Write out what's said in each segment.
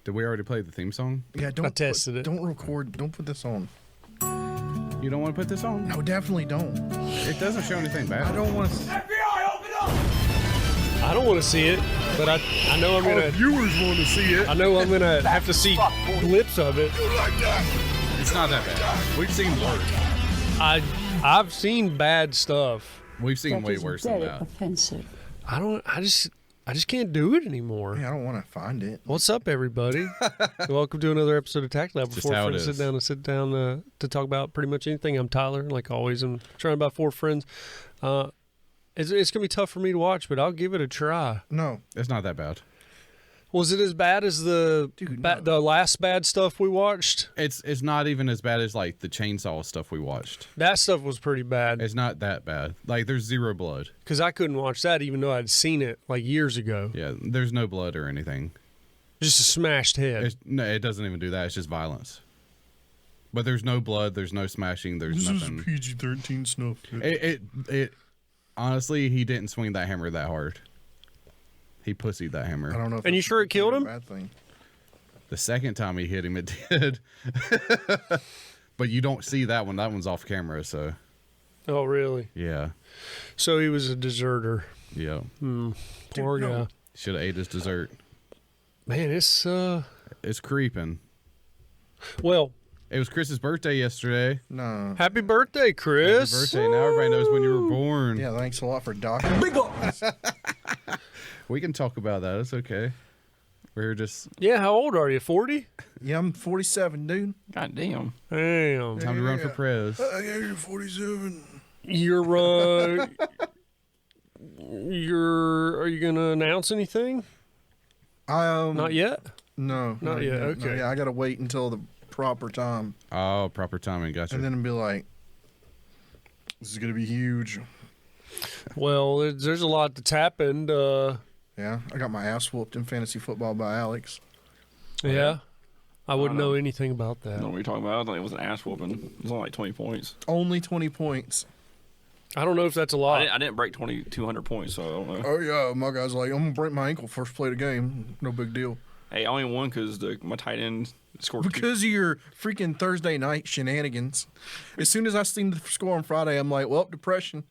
Did we already play the theme song? Yeah, I tested it. Don't record. Don't put this on. You don't want to put this on? No, definitely don't. It doesn't show anything bad. I don't want to. FBI, open up! I don't want to see it, but I know I'm gonna. Viewers want to see it. I know I'm gonna have to see clips of it. It's not that bad. We've seen worse. I've seen bad stuff. We've seen That way is worse very than that. offensive. I just can't do it anymore. Yeah, I don't want to find it. What's up, everybody? Welcome to another episode of TACT Lab. Just Four how it friends is. sit down to talk about pretty much anything. I'm Tyler, like always. I'm trying about four friends. It's gonna be tough for me to watch, but I'll give it a try. No. It's not that bad. Was it as bad as the no. the last bad stuff we watched? It's not even as bad as like the chainsaw stuff we watched. That stuff was pretty bad It's not that bad. Like there's zero blood. because I couldn't watch that even though I'd seen it like years ago. Yeah, there's no blood or anything. Just a smashed head. No, it doesn't even do that. It's just violence. But there's no blood. There's no smashing. There's nothing. PG-13 snuff. It honestly, he didn't swing that hammer that hard. He pussied that hammer. I don't know. If And you it's sure it killed a him? Bad thing. The second time he hit him, it did. But you don't see that one. That one's off camera. So Oh, really? yeah, So he was a deserter. yeah. Poor no. guy. Should have ate his dessert. Man, it's It's creeping. well. It was Chris's birthday yesterday. No. Happy birthday, Chris! Happy birthday! Now everybody knows when you were born. Yeah, thanks a lot for docking. We can talk about that. It's okay. We're just Yeah, how old are you? 40? Yeah, I'm 47, dude. God damm. Damn. time to run for Yeah. prez. I got you 47. You're are you gonna announce anything? Not yet. No, Not yet, No, okay. yeah, I gotta wait until the proper time, Oh, proper timing. Gotcha. and then be like, "This is gonna be huge." Well, there's a lot that's happened. Yeah, I got my ass whooped in fantasy football by Alex. Yeah, I wouldn't I know. know anything about I that. don't know what you're talking about. I think it was an ass whooping. It was only like 20 points. Only 20 points. I don't know if that's a lot. I didn't break 200 points, so I don't know. Oh yeah, my guy's like, "I'm gonna break my ankle first play of the game. No big deal." Hey, I only won because my tight end scored two. Because of your freaking Thursday night shenanigans. As soon as I seen the score on Friday, I'm like, "Well, depression."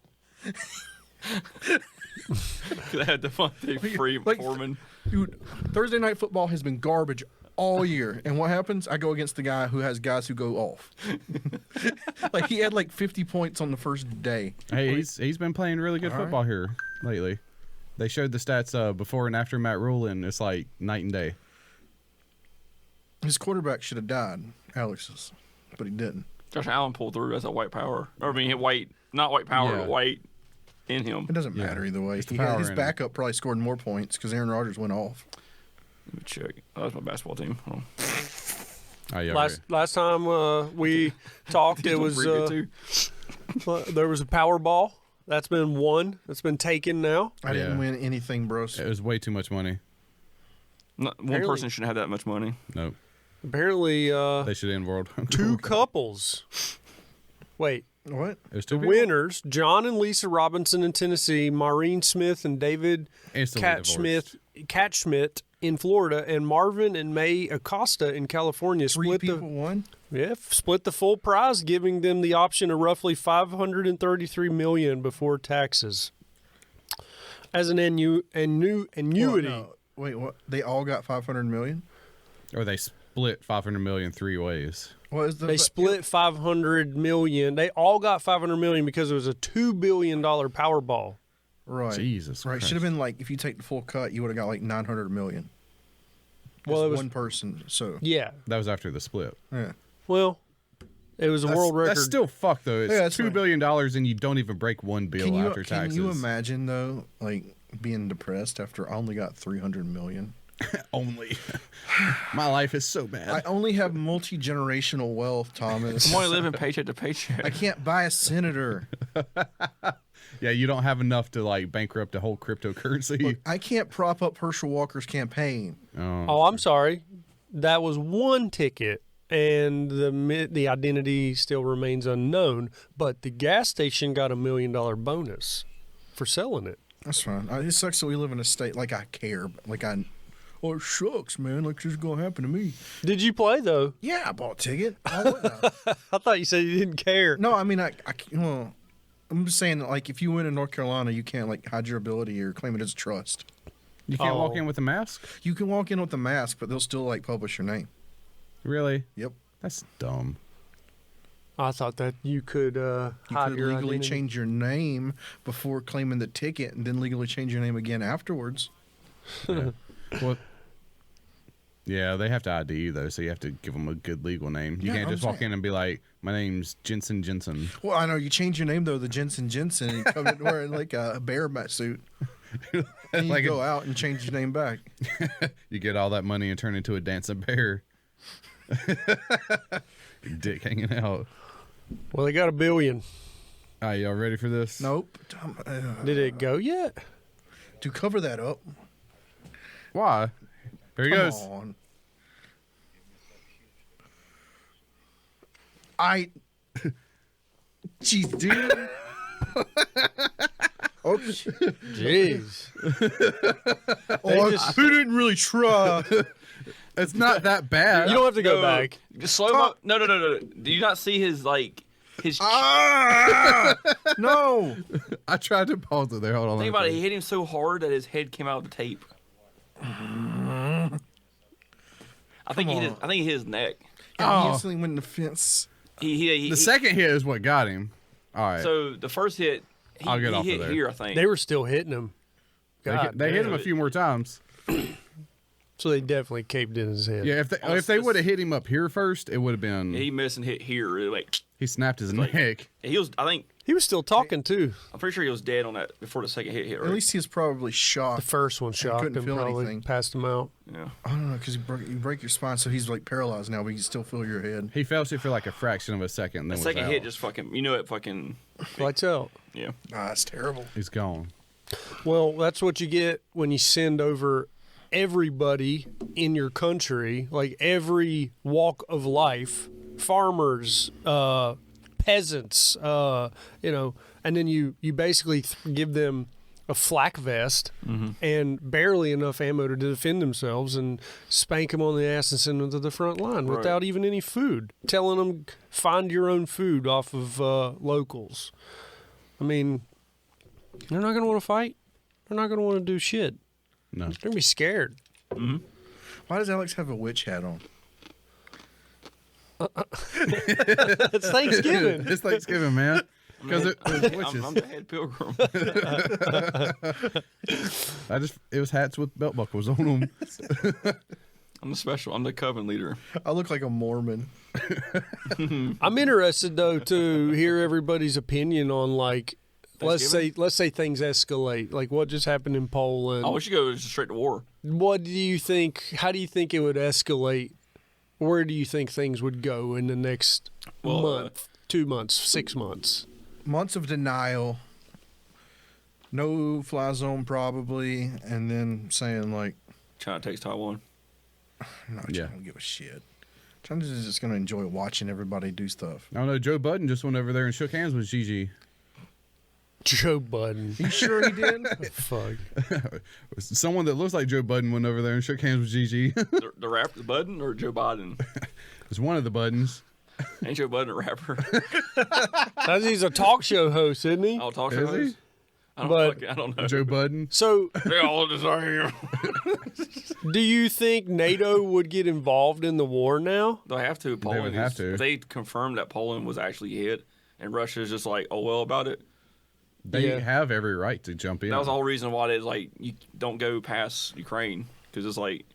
I had Devontae Free Like- Foreman. Dude, Thursday night football has been garbage all year. And what happens? I go against the guy who has guys who go off. Like he had like 50 points on the first day. Hey, he's been playing really good All right. football here lately. They showed the stats before and after Matt Rule, and it's like night and day. His quarterback should have died, Alex's, but he didn't. Josh Allen pulled through as a white power. Or I mean, white, not white power, Yeah. but white in him. It doesn't Yeah. matter either way. It's the power His in it. backup probably scored more points because Aaron Rodgers went off. Let me check. That was my basketball team. Hold on. Oh yeah, Last time we talked, it was Pretty good, too. there was a Powerball. That's been won. That's been taken now. I didn't Yeah. win anything, bros. it was way too much money. One Apparently- person shouldn't have that much money. Nope. Apparently, They should end world. two couples. couples. Wait, What? It was the two people? winners: John and Lisa Robinson in Tennessee, Maureen Smith and David Instantly divorced. Catschmidt in Florida, and Marvin and May Acosta in California Three split people won? split the full prize, giving them the option of roughly $533 million before taxes. As an annuity. Well, no. Wait, what? They all got 500 million? Or they split 500 million three ways. What is the They split $500 million. They all got $500 million because it was a $2 billion Powerball. Right. Jesus Right. Christ. Should have been like if you take the full cut, you would have got like 900 million. Well, Just it was one person. So yeah. That was after the split. yeah. Well, it was a world record. That's still fucked though. It's Yeah, that's $2 fine. billion and you don't even break one bill after Can taxes. you imagine though, like being depressed after I only got 300 million? Only. My life is so bad. I only have multi-generational wealth, Thomas. I'm only living paycheck to paycheck. I can't buy a senator. Yeah, you don't have enough to like bankrupt a whole cryptocurrency. Look, I can't prop up Herschel Walker's campaign. Oh, I'm sorry. That was one ticket, and the identity still remains unknown. But the gas station got $1 million bonus for selling it. That's fine. It sucks that we live in a state like I care. Like I Oh, it shucks, man. Like, this is going to happen to me. Did you play though? Yeah, I bought a ticket. Why wouldn't I? I thought you said you didn't care. No, I mean, well, I'm just saying that, like, if you win in North Carolina, you can't, like, hide your ability or claim it as trust. You can't walk Oh. in with a mask? You can walk in with a mask, but they'll still, like, publish your name. Really? Yep. That's dumb. I thought that you could You hide could your legally identity. change your name before claiming the ticket and then legally change your name again afterwards. Yeah. Well, yeah, they have to ID you, though, so you have to give them a good legal name. You Yeah, can't I'm just walk saying. in and be like, my name's Jensen Jensen. Well, I know. You change your name, though, the Jensen Jensen, and you come in wearing, like, a bear bat suit. And you Like go out and change your name back. You get all that money and turn into a dancing bear. Dick hanging out. Well, they got $1 billion. All right, y'all ready for this? Nope. Did it go yet? To cover that up. Why? Here he Come goes. on. Jeez, dude. Okay. Jeez. Oh, just- he didn't really try. It's not that bad. You don't have to go No, back. Just slow mo. No. Do you not see his like his? No. I tried to pause it there. Hold on. Think let about me it. He hit him so hard that his head came out of the tape. I think he hit. I think he hit his neck. And Oh. he instantly went in the fence. He The second hit is what got him. All right. So the first hit, I'll get he off of hit there. here. I think. They were still hitting him. they God hit, they hit him damn. a few more times. So they definitely caved in his head. Yeah, if they would have hit him up here first, it would have been. He missed and hit here. Really, like He snapped his like- neck. he was. I think He was still talking too. I'm pretty sure he was dead on that before the second hit hit. Right? At least he was probably The shocked. first one shocked couldn't him, feel probably anything. passed him out. yeah. I don't know, because you break your spine, so he's like paralyzed now, but you can still feel your head. He felt it for like a fraction of a second. And The then second was hit out. just fucking. You know it fucking. Lights out. Yeah. Ah, that's terrible. He's gone. Well, that's what you get when you send over everybody in your country, like every walk of life, farmers, peasants, and then you basically give them a flak vest and barely enough ammo to defend themselves and spank them on the ass and send them to the front line Right. without even any food, telling them find your own food off of locals. I mean, they're not going to want to fight. They're not going to want to do shit. No. They're going to be scared. Why does Alex have a witch hat on? It's Thanksgiving. It's Thanksgiving, man. Because it was witches. I'm the head pilgrim. It was hats with belt buckles on them. I'm the special. I'm the coven leader. I look like a Mormon. I'm interested though to hear everybody's opinion on like let's say things escalate. Like what just happened in Poland. Oh, we should go just straight to war. What do you think? How do you think it would escalate? Where do you think things would go in the next Well, month, 2 months, 6 months? Months of denial. No fly zone probably, and then saying like, China takes Taiwan. no, Yeah. I don't give a shit. China's just gonna enjoy watching everybody do stuff. I don't know. Joe Budden just went over there and shook hands with Gigi. Joe Budden. You sure he did? Fuck. Someone that looks like Joe Budden went over there and shook hands with Gigi. The rapper, Budden or Joe Biden? It's one of the Buddens. Ain't Joe Budden a rapper? He's a talk show host, isn't he? I'll talk to Is he? him. But- I don't know. Joe Budden. So, They all the same. do you think NATO would get involved in the war now? They have to. Poland would have is- to. If they confirmed that Poland was actually hit, and Russia's just like, oh well about it. They Yeah. have every right to jump in. That was the whole reason why it's like you don't go past Ukraine because it's like,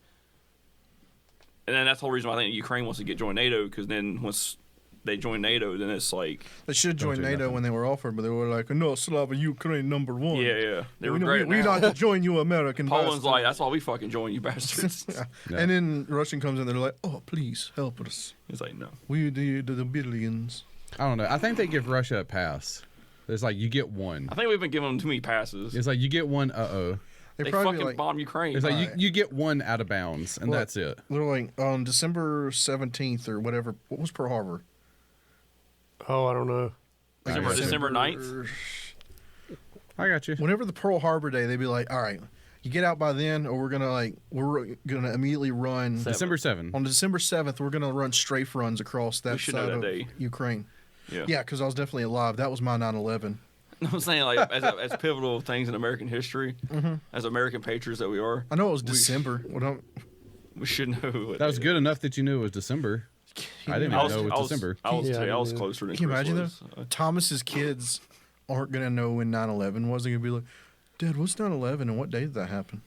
and then that's the whole reason why I think Ukraine wants to get join NATO because then once they join NATO, then it's like, They should Don't join do NATO nothing. when they were offered, but they were like, no, Slava Ukraine #1. yeah, they We, regret it we now. not to join you, American. Poland's bastards. like, that's why we fucking join you bastards. Yeah. And then Russian comes in, they're like, oh, please help us. It's like no. We the billions. I don't know. I think they give Russia a pass. It's like you get one. I think we've been giving them too many passes. It's like you get one. They probably fucking like, bombed Ukraine. It's like Right. you get one out of bounds, and Well, that's it. they're like on December 17th or whatever. What was Pearl Harbor? Oh, I don't know. December 9th. I got you. Whenever the Pearl Harbor Day, they'd be like, all right, You get out by then, or we're gonna immediately run December 7th. on December 7th. We're gonna run strafe runs across that should know side that of day. Ukraine. Yeah. Yeah, because I was definitely alive. That was my 9/11. I'm saying, like, as pivotal things in American history, as American patriots that we are, I know it was December. we should know. What That was good enough that you knew it was December. I didn't even know it was December. I was Yeah, closer than Can you Chris imagine was. though? Thomas's kids aren't gonna know when 9/11 was. They're gonna be like, "Dad, what's 9/11 and what day did that happen?"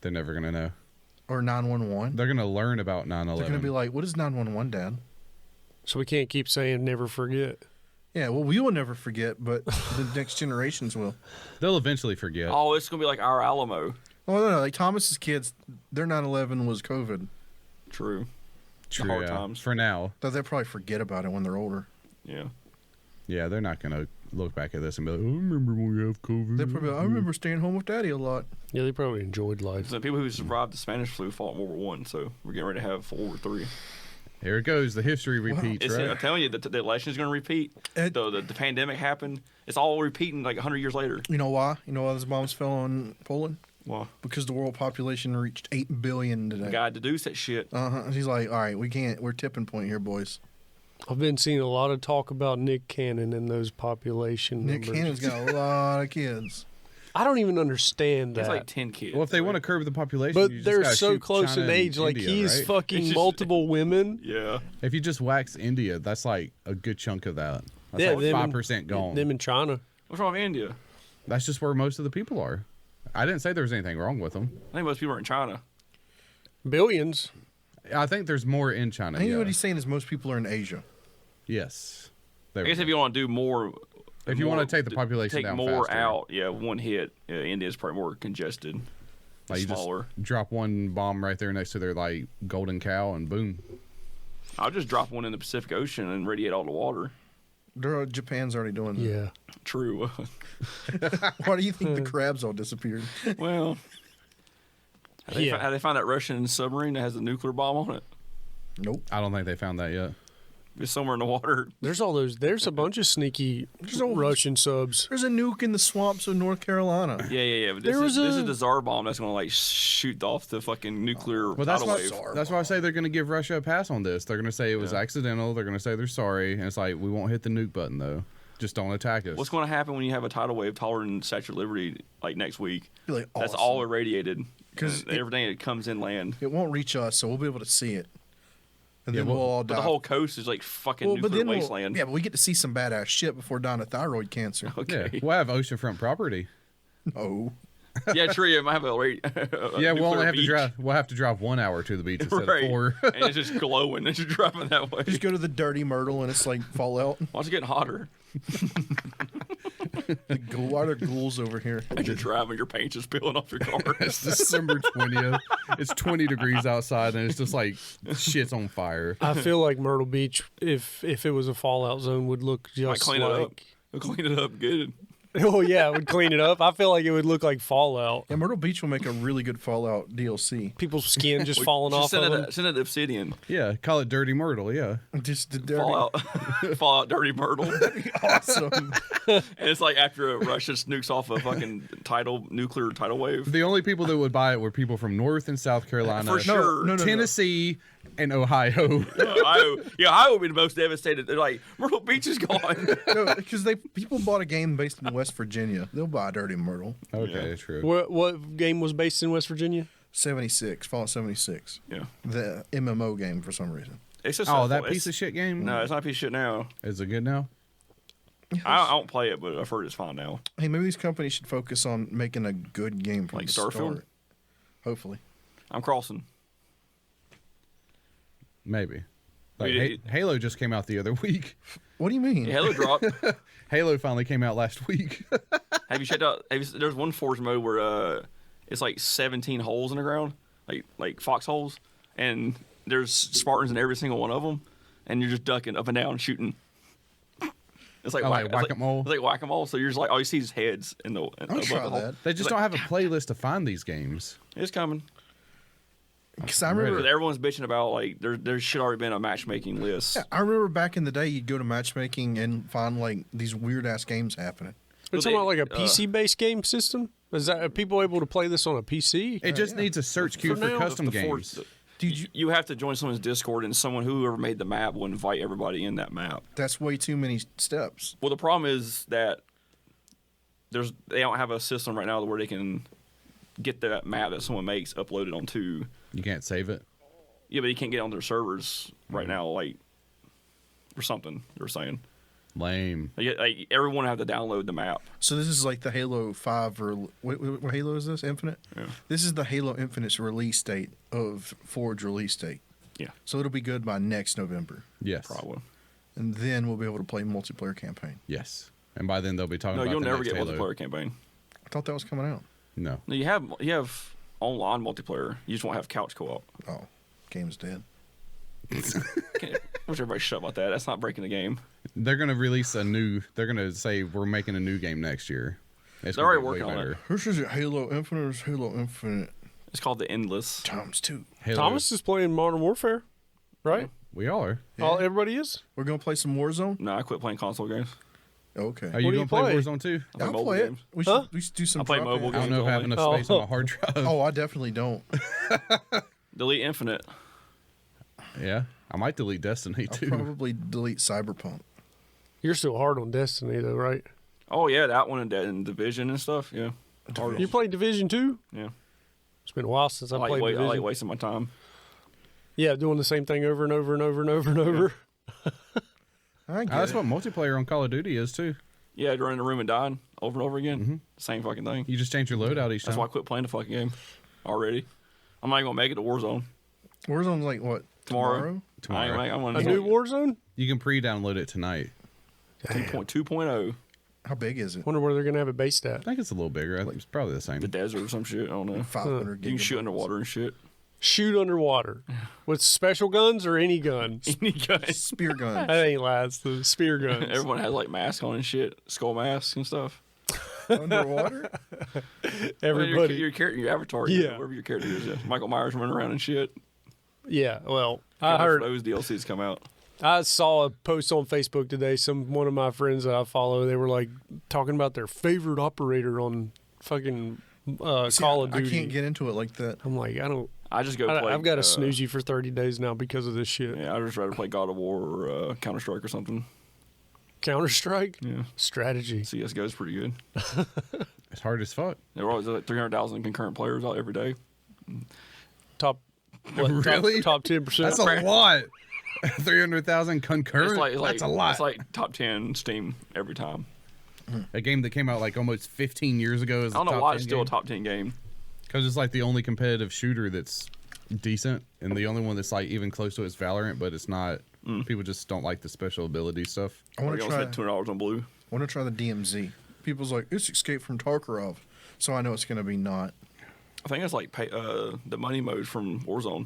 They're never going to know. Or 9/11. They're going to learn about They're 9/11. gonna be like, "What is 9/11, Dad?" So we can't keep saying never forget. Yeah, well, we will never forget, but the next generations will. They'll eventually forget. Oh, it's gonna be like our Alamo. Oh no, like Thomas's kids, their 9/11 was COVID. True. True, hard yeah. times. For now. Though they'll probably forget about it when they're older. Yeah. Yeah, they're not going to look back at this and be like, I remember when we have COVID. They probably, I remember staying home with Daddy a lot. Yeah, they probably enjoyed life. So people who survived the Spanish flu fought in World War One, so we're getting ready to have World War Three. Here it goes. The history repeats, I'm right? telling you, the election is going to repeat. The pandemic happened. It's all repeating like 100 years later. You know why? You know why those bombs fell on Poland? Well, Because the world population reached 8 billion today. the guy deduced that shit. He's like, all right, we can't. We're tipping point here, boys. I've been seeing a lot of talk about Nick Cannon and those population Nick numbers. Cannon's got a lot of kids. I don't even understand that. It's like 10 kids. Well, if they right? want to curb the population, But you just they're gotta so shoot close China in and age. Like India, he's right? fucking It's just- multiple women. Yeah. If you just wax India, that's like a good chunk of that. That's Yeah, like them 5% gone. Them in China. What's wrong with India? That's just where most of the people are. I didn't say there was anything wrong with them. I think most people are in China. Billions. I think there's more in China. I think yeah. what he's saying is most people are in Asia. Yes. There I we guess go. if you want to do more, If you wanna take the population take down more faster. out, yeah, one hit. India's probably more congested, Like you smaller. just drop one bomb right there next to their like golden cow, and boom. I'll just drop one in the Pacific Ocean and radiate all the water. Japan's already doing that. Yeah. True. Why do you think the crabs all disappeared? Well, Yeah. how they found that Russian submarine that has a nuclear bomb on it? Nope. I don't think they found that yet. It's somewhere in the water. There's all those. There's a bunch of sneaky Russian subs. There's a nuke in the swamps of North Carolina. Yeah. But this There is was this a- is the Tsar bomb that's going to like shoot off the fucking nuclear Well, that's tidal why. wave. That's why I say they're going to give Russia a pass on this. They're going to say it was accidental. They're going to say they're sorry, and it's like we won't hit the nuke button though. Just don't attack us. What's going to happen when you have a tidal wave taller than Statue of Liberty like next week? Be like, That's awesome. all irradiated 'Cause and everything that comes inland. It won't reach us, so we'll be able to see it. And then well, we'll all die. But the whole coast is like fucking but nuclear then wasteland. yeah, but we get to see some badass shit before dying of thyroid cancer. Okay. Yeah, we'll have oceanfront property. Oh. Yeah, true. You might have a Yeah, we'll only have beach. to drive. We'll have to drive 1 hour to the beach instead Right. of 4. And it's just glowing. It's just driving that way. Just go to the Dirty Myrtle and it's like Fallout. Why is it getting hotter? Why are there ghouls over here? As you're driving, your paint's just peeling off your car. It's December 20th. It's 20 degrees outside, and it's just like shit's on fire. I feel like Myrtle Beach, if it was a fallout zone, would look Might just clean it up. like. We'll clean it up good. Oh yeah, it would clean it up. I feel like it would look like Fallout. Yeah, Myrtle Beach will make a really good Fallout DLC. People's skin just falling Just off send of it, them. send it to Obsidian. Yeah, call it Dirty Myrtle. Yeah. Just the dirty. Fallout, Fallout Dirty Myrtle. Awesome. And it's like after Russia nukes off a fucking nuclear tidal wave. The only people that would buy it were people from North and South Carolina, For sure. No. Tennessee, and Ohio. Ohio would be the most devastated. They're like, Myrtle Beach is gone. No, because people bought a game based in West Virginia. They'll buy Dirty Myrtle. Okay, true. What game was based in West Virginia? 76, Fallout 76. Yeah. The MMO game for some reason. It's just Oh, that it's- piece of shit game? No, it's not a piece of shit now. Is it good now? I don't play it, but I've heard it's fine now. Hey, maybe these companies should focus on making a good game from Like the Starfield? start. Hopefully. I'm crossing. Maybe. Like, Wait, Halo just came out the other week. What do you mean? Yeah, Halo dropped. Halo finally came out last week. Have you checked out? There's one Forge mode where it's like 17 holes in the ground, like foxholes, and there's Spartans in every single one of them, and you're just ducking up and down, shooting. It's like Oh, like whack-a-mole? It's like whack-a-mole. So you're just like all you see is heads in the. I'll above try the hole. that. They just don't have a playlist to find these games. It's coming. Because I remember, Because everyone's bitching about like there should already been a matchmaking list. I remember back in the day, you'd go to matchmaking and find like these weird ass games happening. It's talking about like a PC-based game system. Are people able to play this on a PC? It just needs a search queue for custom games. Dude, you have to join someone's Discord, and whoever made the map will invite everybody in that map. That's way too many steps. Well, the problem is that they don't have a system right now where they can get that map that someone makes uploaded onto. You can't save it. Yeah, but you can't get on their servers right now, like or something. They were saying. Lame. Like everyone have to download the map. So this is like the Halo 5 or what Halo is this? Infinite? Yeah. This is the Halo Infinite's release date of Forge release date. Yeah. So it'll be good by next November. Yes. Probably. And then we'll be able to play multiplayer campaign. Yes. And by then they'll be talking No, about you'll the never next get Halo. multiplayer campaign. I thought that was coming out. No. No, you have online multiplayer. You just won't have couch co-op. Oh, game's dead. I wish everybody shut about that. That's not breaking the game. They're going to release they're going to say we're making a new game next year. It's They're gonna already get way working on better. it. Who's is it? Halo Infinite or is Halo Infinite It's called the Endless. times 2? Halo. Thomas is playing Modern Warfare, right? We all are. Everybody is? We're going to play some Warzone? No, I quit playing console games. Okay. Are What you do going you to play play? Warzone too? I play I'll mobile play it. games. We should do some I play drop-in. mobile I don't know if I have only. enough space on my hard drive. Oh, I definitely don't. Delete Infinite. Yeah. I might delete Destiny I'll too. probably delete Cyberpunk. You're still hard on Destiny, though, right? Oh yeah, that one and Division and stuff. Yeah. You play Division 2? Yeah. It's been a while since I I played Division. like wasting my time. Yeah, doing the same thing over and over and over and over and over. I get That's it. what multiplayer on Call of Duty is too. Yeah, I'd run in the room and die over and over again. Same fucking thing. You just change your loadout each That's time. why I quit playing the fucking game already. I'm not even gonna make it to Warzone Warzone's like what? tomorrow. Tomorrow. I'm A gonna new Warzone? You can pre-download it tonight. 2.0. How big is it? Wonder where they're going to have it based I at. think it's a little bigger. I think it's probably the same. The desert or some shit. I don't know. 500 You can shoot gigabytes. underwater and shit. Shoot underwater. With special guns or any guns? Any guys. Spear guns. That ain't lads. The spear guns. Everyone has like masks on and shit, skull masks and stuff. Underwater? Everybody. Your character, your avatar, Yeah. wherever your character is. Yeah. Michael Myers running around and shit. Yeah, well, I Can't wait heard. for those DLCs come out. I saw a post on Facebook today. One of my friends that I follow, they were like talking about their favorite operator on fucking Call of Duty. I can't get into it like that. I'm like, I just go play. I've got to snooze you for 30 days now because of this shit. Yeah, I'd just rather play God of War or Counter Strike or something. Counter Strike, Yeah. strategy. CS:GO is pretty good. It's hard as fuck. There are always like 300,000 concurrent players out every day. Top, what, Really? top 10%. That's a lot. 300,000 concurrent. That's a lot. It's like top 10 Steam every time. A game that came out like almost 15 years ago is I don't know why it's still a top 10 game. Because it's like the only competitive shooter that's decent, and the only one that's like even close to it is Valorant, but it's not. People just don't like the special ability stuff. I want You to almost try. had $200 on blue. I want to try the DMZ. People's like, it's Escape from Tarkov, so I know it's going to be not. I think it's like the money mode from Warzone,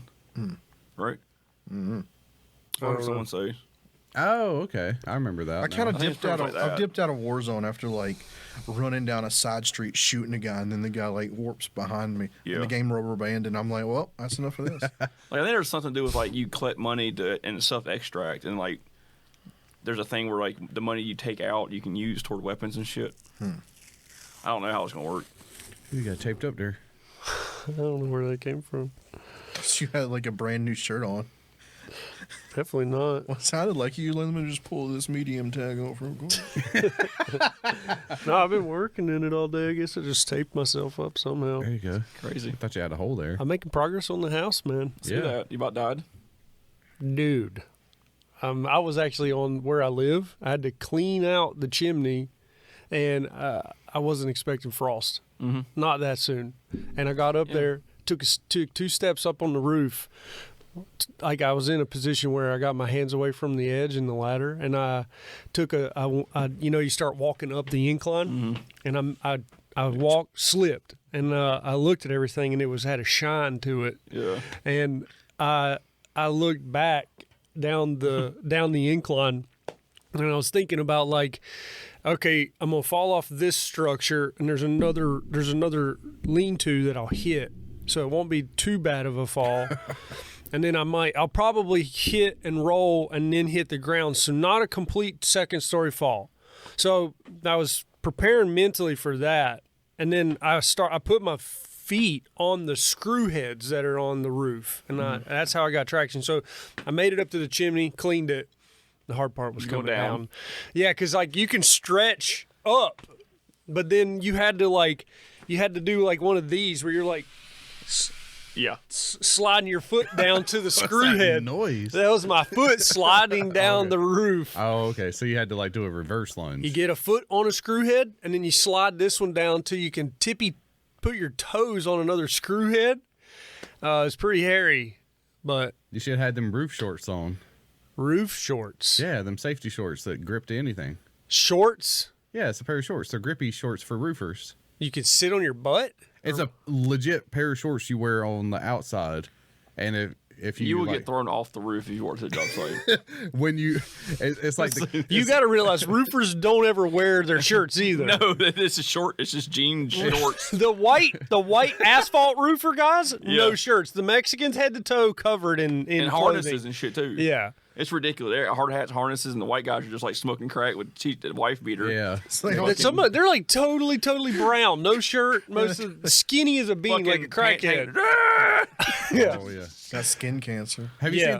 right? Mm-hmm. That's what someone say. Oh, okay. I remember that. I kind of I think it's dipped out. pretty much like I've that. dipped out of Warzone after like running down a side street shooting a guy, and then the guy like warps behind me, Yeah. and the game rubber band, and I'm like, well, that's enough of this. Like I think there's something to do with like you collect money and self extract, and like there's a thing where like the money you take out you can use toward weapons and shit. I don't know how it's gonna work. You got taped up there. I don't know where that came from. You had like a brand new shirt on. Definitely not. Well, it sounded like you. Let me just pull this medium tag off real quick. No, I've been working in it all day. I guess I just taped myself up somehow. There you go. Crazy. I thought you had a hole there. I'm making progress on the house, man. See Yeah. that? You about died? Dude, I was actually on where I live. I had to clean out the chimney, and I wasn't expecting frost. Mm-hmm. Not that soon. And I got up there, took 2 steps up on the roof. Like I was in a position where I got my hands away from the edge and the ladder, and I took you start walking up the incline, and I walked, slipped, and I looked at everything, and it had a shine to it. Yeah. And I looked back down the incline, and I was thinking about like, okay, I'm gonna fall off this structure, and there's another lean-to that I'll hit, so it won't be too bad of a fall. And then I'll probably hit and roll and then hit the ground, so not a complete second story fall. So I was preparing mentally for that, and then I put my feet on the screw heads that are on the roof, and that's how I got traction. So I made it up to the chimney, cleaned it. The hard part was coming down. Yeah, because like you can stretch up, but then you had to do like one of these where you're like. Yeah. Sliding your foot down to the screw head. Noise. That was my foot sliding down the roof. Oh, okay. So you had to like do a reverse lunge. You get a foot on a screw head, and then you slide this one down till you can put your toes on another screw head. It's pretty hairy, but You should have had them roof shorts on. roof shorts. Yeah, them safety shorts that grip to anything. Shorts? Yeah, it's a pair of shorts. They're grippy shorts for roofers. You could sit on your butt? It's a legit pair of shorts you wear on the outside, and if you will like, get thrown off the roof if you work at the job site. when you, it's like You got to realize roofers don't ever wear their shirts either. No, this is short. It's just jean shorts. The white asphalt roofer guys, no shirts. The Mexicans head to toe covered in And harnesses and shit too. Yeah. It's ridiculous. They're hard hats, harnesses, and the white guys are just like smoking crack with the wife beater. yeah. They're like totally brown, no shirt, most of skinny as a bean, like a crackhead. Yeah. Oh yeah. Got skin cancer. Have you Yeah. seen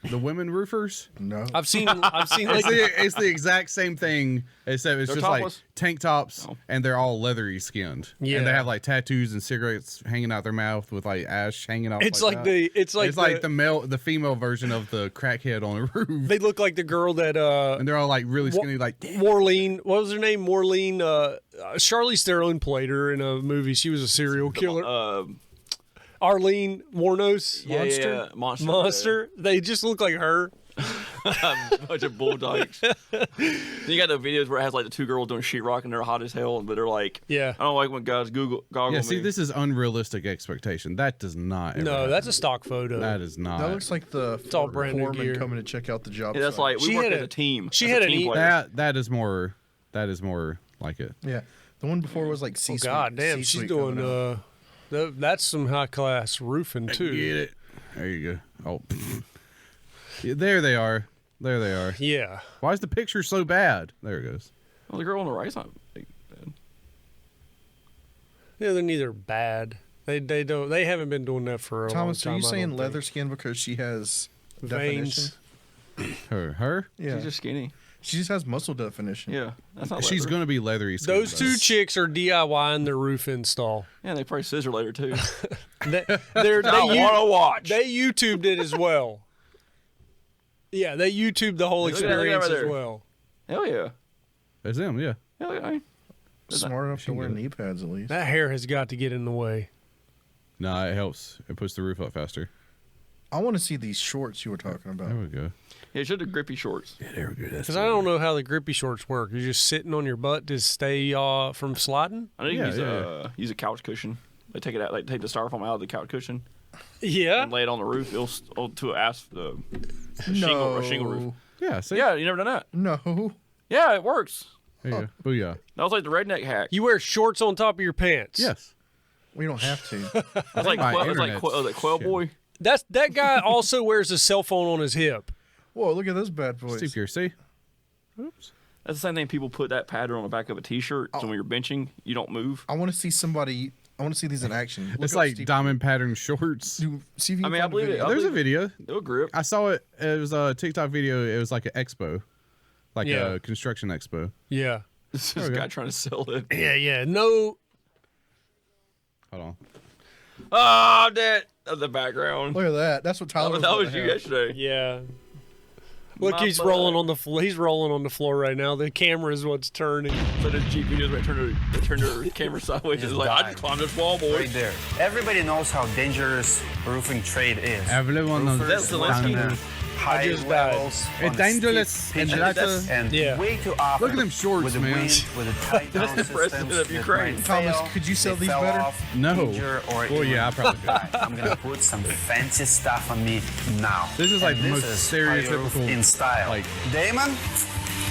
the women roofers? No. I've seen like It's the exact same thing, except it's They're just topless? like tank tops, and they're all leathery skinned. Yeah. And they have like tattoos and cigarettes hanging out their mouth with like ash hanging out. it's like like that. it's like the female version of the crackhead on a roof. they look like the girl that And they're all like really skinny, like Maureen, what was her name? Maureen, Charlize Theron played her in a movie. She was a serial killer. Arlene Warnos, Yeah, Monster. They just look like her. A bunch of bulldogs. Then you got the videos where it has like the two girls doing sheetrock and they're hot as hell, but they're like, Yeah. I don't like when guys goggle yeah. See, me. this is unrealistic expectation. That does not. Ever No, happen. that's a stock photo. That is not. That looks like the all brand new foreman gear. coming to check out the job. Yeah, that's site. like we She work had as a- a team. she As a had an team e- player. that is more like it. Yeah. The one before was like Oh, C-suite. God damn, she's C-suite doing coming out. that's some high class roofing too. Get it? There you go. Oh, yeah, there they are. There they are. Yeah. Why is the picture so bad? There it goes. Well, the girl on the right's not bad. Yeah, they're neither bad. They haven't been doing that for a Thomas, long are time. you I saying don't leather skin because she has think. definition? Veins? Her. Yeah. She's just skinny. She just has muscle definition. Yeah, that's not. She's leather. gonna be leathery. Skin, Those though. two chicks are DIYing their roof install. Yeah, they probably scissor later too. They I want to watch. They YouTubed it as well. Yeah, they YouTubed the whole Look at that, look at that experience right as there. well. Hell yeah. It's them. Yeah. Hell yeah. Smart enough to wear good. knee pads at least. That hair has got to get in the way. No, it helps. It puts the roof up faster. I want to see these shorts you were talking about. There we go. Yeah, should have grippy shorts. Yeah, there we go. Because I don't know how the grippy shorts work. You're just sitting on your butt to stay from sliding? I know you can Yeah, use a couch cushion. They take it out, like take the styrofoam out of the couch cushion Yeah. and lay it on the roof. It'll to a shingle roof. Yeah. See. Yeah, you never done that. No. Yeah, it works. There you go. Booyah. That was like the redneck hack. You wear shorts on top of your pants. Yes. We don't have to. It's like my Quail, Quail shit. Boy. That guy also wears a cell phone on his hip. Whoa, look at those bad boys. Steve Gear. See. Oops. That's the same thing. People put that pattern on the back of a T-shirt, Oh. so when you're benching, you don't move. I want to see somebody. I want to see these in action. Look It's up like Steve- diamond pattern shorts. See if you can I mean, I find a believe it. video. There's a video. It'll grip. I saw it. It was a TikTok video. It was like an expo, like Yeah. a construction expo. Yeah. This we go. guy trying to sell it. Yeah. No. Hold on. Oh, that of the background. Look at that. That's what Tyler. That was gonna you have. yesterday. Yeah. Look, My he's butt. rolling on the floor. He's rolling on the floor right now. The camera is what's turning. So the Jeep videos where they turn their camera sideways. It's like, I just climbed this wall, boy. Right there. Everybody knows how dangerous roofing trade is. Everyone knows Roofers That's work Zelensky. under high just died. levels It's on dangerous steep and pitches, that's- and Yeah. way too often. Look at them shorts, with the man. Wind, with the tight down the president systems of that Ukraine. might Thomas, fail, could you sell they these fell better? off, No. injure, or Well, yeah, I even probably could. die. I'm gonna put some fancy stuff on me now. This is like And the this most is how you roof stereotypical, in style. like- Damon,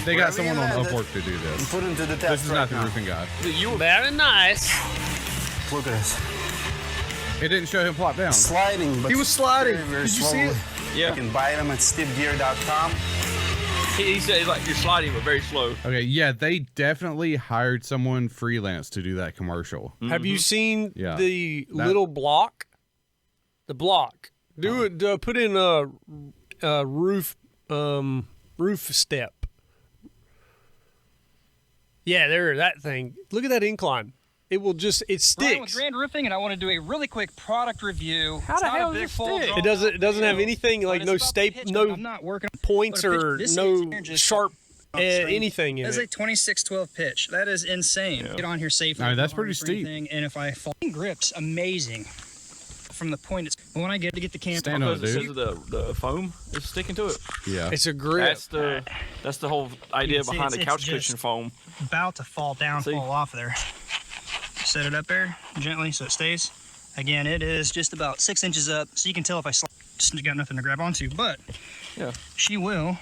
They got Wherever someone you on landed, Upwork to do this. put him to the test This is right not the now. roofing guy. Very nice. Look at this. It didn't show him plop down. Sliding, but He was sliding. very, very Did you see slowly. it? Yeah. You can buy them at stevegear.com. He said like you're sliding, but very slow. Okay, yeah, they definitely hired someone freelance to do that commercial. Have you seen Yeah. the little block? The block. Do it. Put in a roof step. Yeah, there. That thing. Look at that incline. It will just. It Brian with sticks. Grand Roofing, and I want to do a really quick product review. How It's the not a hell big does it full stick? draw It doesn't have anything like but no it's about the staple, pitch, no but I'm not working points but a pitch or this no here just- sharp on the screen. anything in That's a it. 26-12 pitch. That is insane. Get on here safely. I mean, that's no pretty harm for steep. anything, and if I fall, grips amazing from the point. It's but when I get to get the camera. Stand on it, Because dude. the foam is sticking to it. Yeah. It's a grip. That's the whole idea can see behind the it's couch just- cushion foam. About to fall down, See? fall off there. Set it up there gently so it stays. Again, it is just about 6 inches up, so you can tell if I slide. Just got nothing to grab onto, but Yeah. she will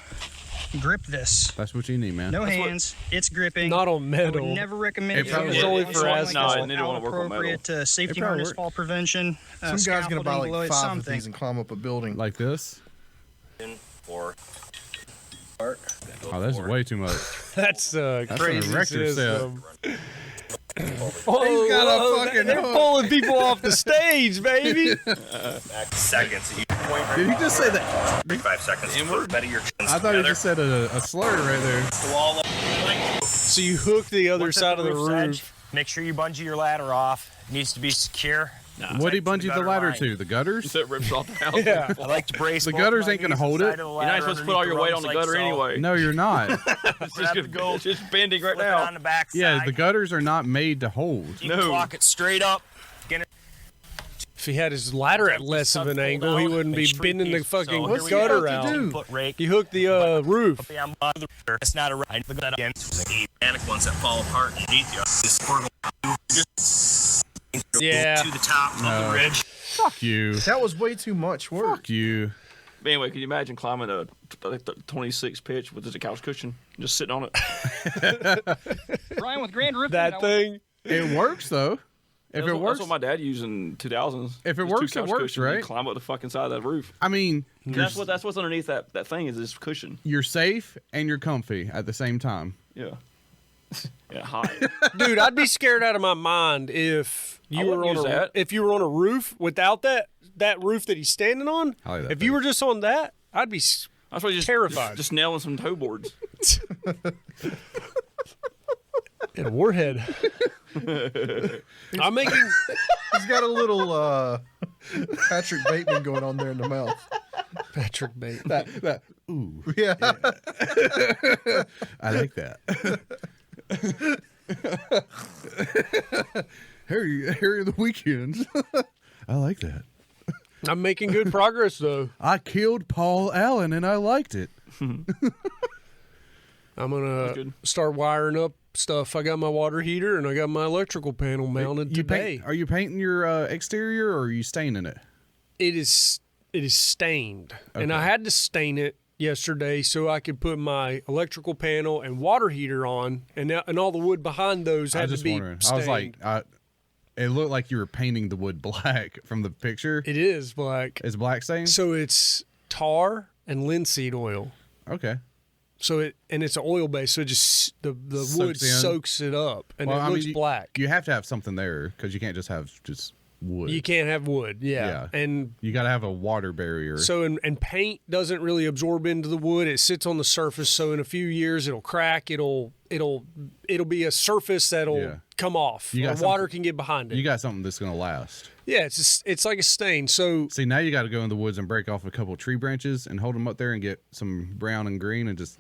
grip this. That's what you need, man. No That's what- hands. It's gripping. Not on I would metal. never recommend It probably using only on for something asphalt. this No, they don't wanna work on metal. appropriate safety It probably harness, work. fall prevention. Some guy's gonna buy scaffolding below like it, 5 of something. these and climb up a building. Like this? Or Oh, that's way too much. That's a That's crazy an erector system. He's got a fucking They're hook. pulling people off the stage, baby. seconds. You point Did he just say that? 5 seconds for better your chins I thought he together. just said a slur right there. The wall up. So you hook the other Once at side of the roof's roof. edge, make sure you bungee your ladder off. It needs to be secure. What he Tight to bungee the gutter ladder line. to? The gutters? So it rips off the house. Yeah. I like to brace The both gutters my ain't gonna knees hold inside it. of the You're not ladder supposed to put all your weight on the underneath gutter rungs like anyway. No, you're not. It's Grab just, the gold. it's just bending right Flip it on now. the back Yeah, side. the gutters are not made to hold. You No. Lock it straight up. Get it. If he had his ladder at less of an angle, he wouldn't be bending the fucking What's he gutter about to out. do? Foot rake. You hook the roof. Yeah, it's not a right. Look at that again. The panic ones that fall apart underneath you. This squirrel just Yeah. to the top of the ridge. Fuck you. That was way too much work. Fuck you. But anyway, can you imagine climbing a 26 pitch with just a couch cushion, just sitting on it? Brian with Grand Roofing. That thing. It works though. If it works, That's what my dad used in 2000s. If it Just two works, it couch works, cushions, you right? Climb up the fucking side of that roof. I mean, That's what's underneath that thing is this cushion. you're safe and you're comfy at the same time. Yeah. Yeah, high. Dude, I'd be scared out of my mind if I you were wouldn't on use that. if you were on a roof without that roof that he's standing on. I like that If you thing. were just on that, I'd be That's why you just Terrified. Just nailing some toe boards. in a warhead. I'm making He's got a little Patrick Bateman going on there in the mouth. Patrick Bate. Ooh, Yeah. I like that. Harry of the weekends. I like that. I'm making good progress though. I killed Paul Allen and I liked it. I'm That's gonna good. start wiring up stuff. I got my water heater and I got my electrical panel mounted You today. are you painting your exterior or are you staining it? It is stained, and I Okay. had to stain it yesterday so I could put my electrical panel and water heater on, and all the wood behind those I had was to just be wondering. stained. I was like, it looked like you were painting the wood black from the picture. It is black. Is black stained? So it's tar and linseed oil. Okay. So it's an oil base. So it just the wood Soaks in. soaks it up, and Well, it I looks mean, black. You have to have something there because you can't just have just wood. You can't have wood, yeah. And You got to have a water barrier. so and paint doesn't really absorb into the wood. It sits on the surface. So in a few years it'll crack. It'll be a surface that'll Yeah. come off. You Or got water something- can get behind it. you got something that's going to last. Yeah, it's like a stain. So See, now you got to go in the woods and break off a couple tree branches and hold them up there and get some brown and green and just,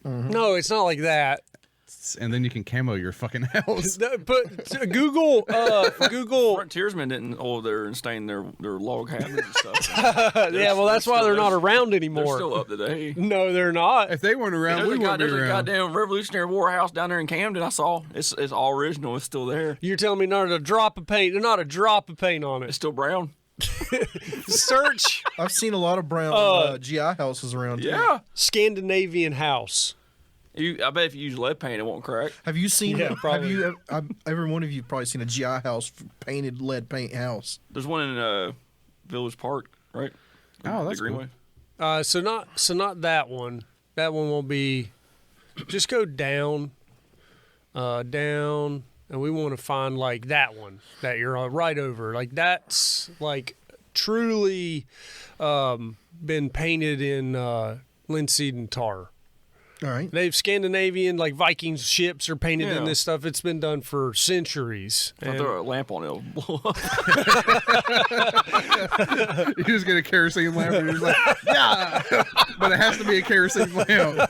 no, it's not like that. and then you can camo your fucking house. But Google Frontiersmen didn't oil there and stain their log cabins and stuff. yeah, well that's why they're not around They're anymore. still up today. No, they're not. If they weren't around, we wouldn't be There's a around. goddamn Revolutionary War house down there in Camden. I saw it's all original. It's still there. You're telling me not a drop of paint? There's not a drop of paint on It's it. still brown. Search I've seen a lot of brown GI houses around here. Yeah. Scandinavian house. I bet if you use lead paint, it won't crack. Have you seen? Yeah, Have probably. you? Every one of you probably seen a GI house, painted lead paint house. There's one in Village Park, right? Oh, that's the Greenway. cool. So not that one. That one won't be. Just go down, down, and we want to find like that one that you're right over. Like that's like truly been painted in linseed and tar. All right. They've Scandinavian, like Viking ships are painted in Yeah. this stuff. It's been done for centuries. I'll And- throw a lamp on it. It'll blow up. You just get a kerosene lamp and you're just like, yeah, but it has to be a kerosene lamp.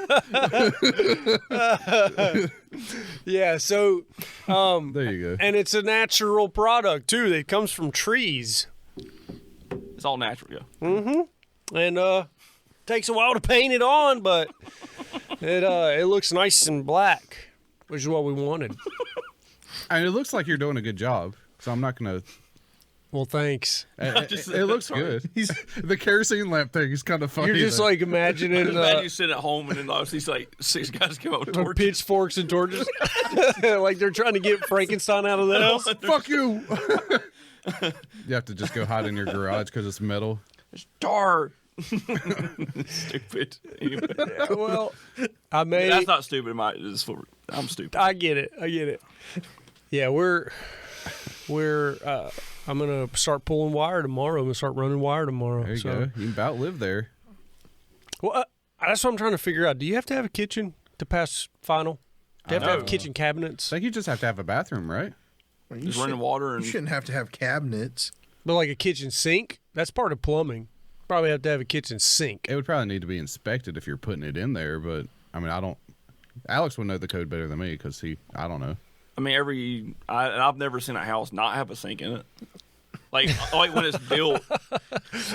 yeah, so There you go. and it's a natural product too. That comes from trees, It's all natural, yeah. and takes a while to paint it on, but it looks nice and black, which is what we wanted. And it looks like you're doing a good job, so I'm not gonna. Well, thanks. It looks good. The kerosene lamp thing is kind of funny. You're just though. like imagining Imagine you sitting at home and then obviously like 6 guys come out with torches. pitchforks and torches, like they're trying to get Frankenstein out of the house. fuck you. You have to just go hide in your garage because it's metal. It's dark. Stupid. Anyway, Well, I may. that's not stupid. I'm stupid. I get it. Yeah, I'm gonna start pulling wire tomorrow. I'm gonna start running wire tomorrow. There you go. You can about live there. Well, that's what I'm trying to figure out. Do you have to have a kitchen to pass final? Do you have to have kitchen I cabinets? think you just have to have a bathroom, right? You Just shouldn't- running water You and shouldn't have to have cabinets. But like a kitchen sink? That's part of plumbing. Probably have to have a kitchen sink. It would probably need to be inspected if you're putting it in there, but I mean, I don't. Alex would know the code better than me because I don't know. I mean, I've never seen a house not have a sink in it. Like when it's built.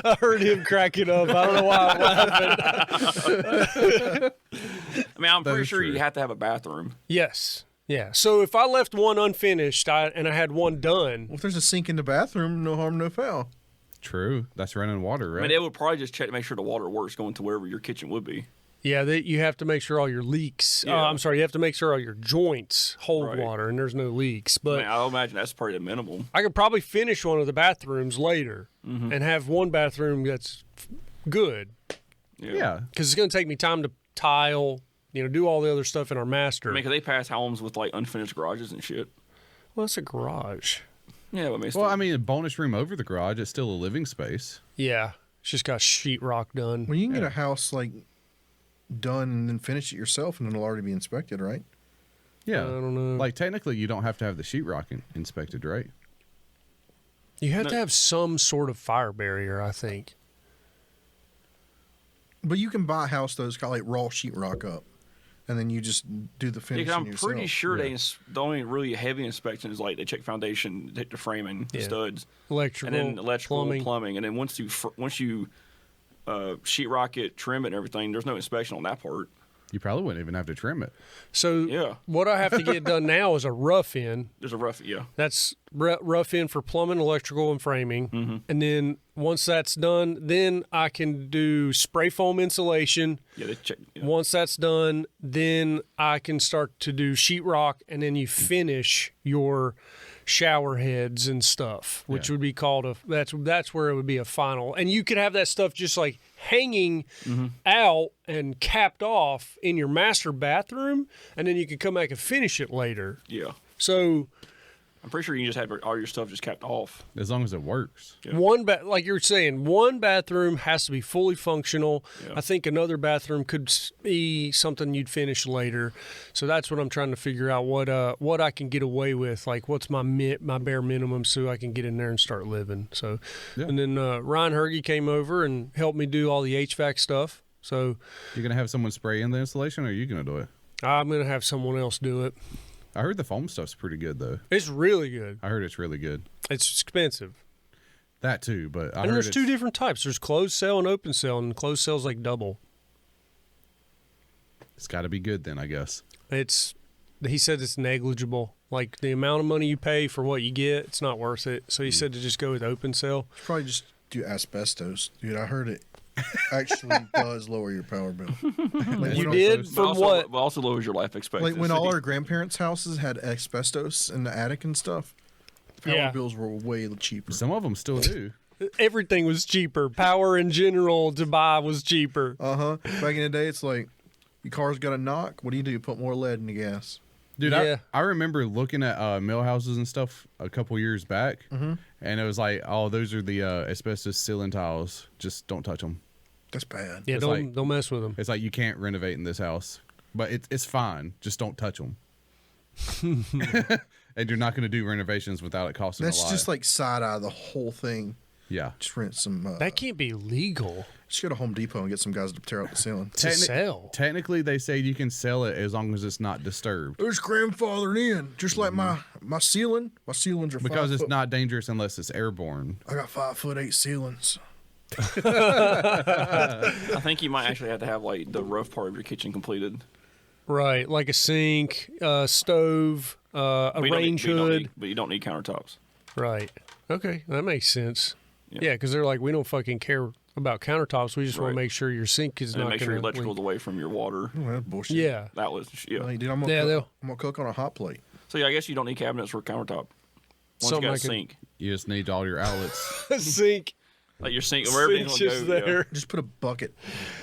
I heard him cracking up. I don't know why I'm laughing. I mean, I'm pretty is sure true. you have to have a bathroom. Yes. Yeah. So if I left one unfinished and I had one done, Well, if there's a sink in the bathroom, no harm, no foul. True. That's running water, right? I mean, it would probably just check to make sure the water works going to wherever your kitchen would be. yeah, you have to make sure all your leaks. Yeah. I'm sorry, you have to make sure all your joints hold Right. water and there's no leaks. I But mean, I'll imagine that's probably the minimum. I could probably finish one of the bathrooms later and have one bathroom that's good yeah. because it's going to take me time to tile, do all the other stuff in our master. I mean, 'cause they pass homes with like unfinished garages and shit. Well, it's a garage. Yeah, but I mean, Well, I mean, a bonus room over the garage is still a living space. Yeah, it's just got sheetrock done. Well, you can get a house like done and then finish it yourself, and it'll already be inspected, right? Yeah. I don't know. Like, technically, you don't have to have the sheetrock inspected, right? You have No. to have some sort of fire barrier, I think. But you can buy a house that's got like raw sheetrock up, and then you just do the yeah, finishing 'cause I'm yourself. pretty sure the only really heavy inspection is like they check foundation, they check the framing, the Yeah. studs, Electrical, and then electrical, plumbing. plumbing, and then once you sheetrock it, trim it, and everything, there's no inspection on that part. You probably wouldn't even have to trim it. So Yeah. what I have to get done now is a rough in. There's a rough, yeah. That's rough in for plumbing, electrical, and framing. And then once that's done, then I can do spray foam insulation. Yeah, they check. Yeah. Once that's done, then I can start to do sheetrock, and then you finish your shower heads and stuff, which Yeah. would be called that's where it would be a final. And you could have that stuff just like hanging out and capped off in your master bathroom, and then you could come back and finish it later. Yeah. So I'm pretty sure you can just have all your stuff just capped off. As long as it works. Yeah. like you're saying, one bathroom has to be fully functional. Yeah. I think another bathroom could be something you'd finish later. So that's what I'm trying to figure out what I can get away with. Like what's my bare minimum so I can get in there and start living. So, Yeah. and then Ryan Hergy came over and helped me do all the HVAC stuff. So You're going to have someone spray in the installation, or are you going to do it? I'm gonna have someone else do it. I heard the foam stuff's pretty good, though. It's really good. I heard it's really good. It's expensive. That, too, but I And heard there's it's, two different types. There's closed cell and open cell, and closed cell's like double. It's got to be good then, I guess. He said it's negligible. Like the amount of money you pay for what you get, it's not worth it. So he said to just go with open cell. Should probably just do asbestos, dude. I heard it actually does lower your power bill. Like, You when did But for also, what? but also lowers your life expectancy. Like when all our grandparents' houses had asbestos in the attic and stuff, power Yeah. bills were way cheaper. Some of them still do. Everything was cheaper. Power in general to buy was cheaper. Back in the day, it's like Your car's got a knock. What do? You put more lead in the gas. Dude, Yeah. I remember looking at mill houses and stuff a couple years back, and it was like, oh, those are the asbestos ceiling tiles. Just don't touch them. That's bad. Yeah, It's don't mess with them. It's like you can't renovate in this house, but it's fine. Just don't touch them. And you're not going to do renovations without it costing a lot. That's just like side eye the whole thing. Yeah. Just rent some. That can't be legal Just go to Home Depot and get some guys to tear out the ceiling. to sell. Technically, they say you can sell it as long as it's not disturbed. It was grandfathered in, just like my ceiling. My ceilings are Because 5 it's foot. not dangerous unless it's airborne. I got 5'8" ceilings. I think you might actually have to have like the rough part of your kitchen completed. Right, like a sink, stove, a But you don't range need- but you don't hood. need- But you don't need countertops. Right. Okay, that makes sense. Yeah. Yeah, because they're like, we don't fucking care about countertops. We just want Right. to make sure your sink is And not make sure your going to electrical's away from your water. Oh, that's bullshit. Yeah. That was Hey, dude, I'm gonna, Yeah, cook, they'll- I'm gonna cook on a hot plate. So yeah, I guess you don't need cabinets for countertop. Once Something you got a like a- sink, You just need all your outlets. sink. like your sink, where everything's Sink's gonna just go. there. Just put a bucket.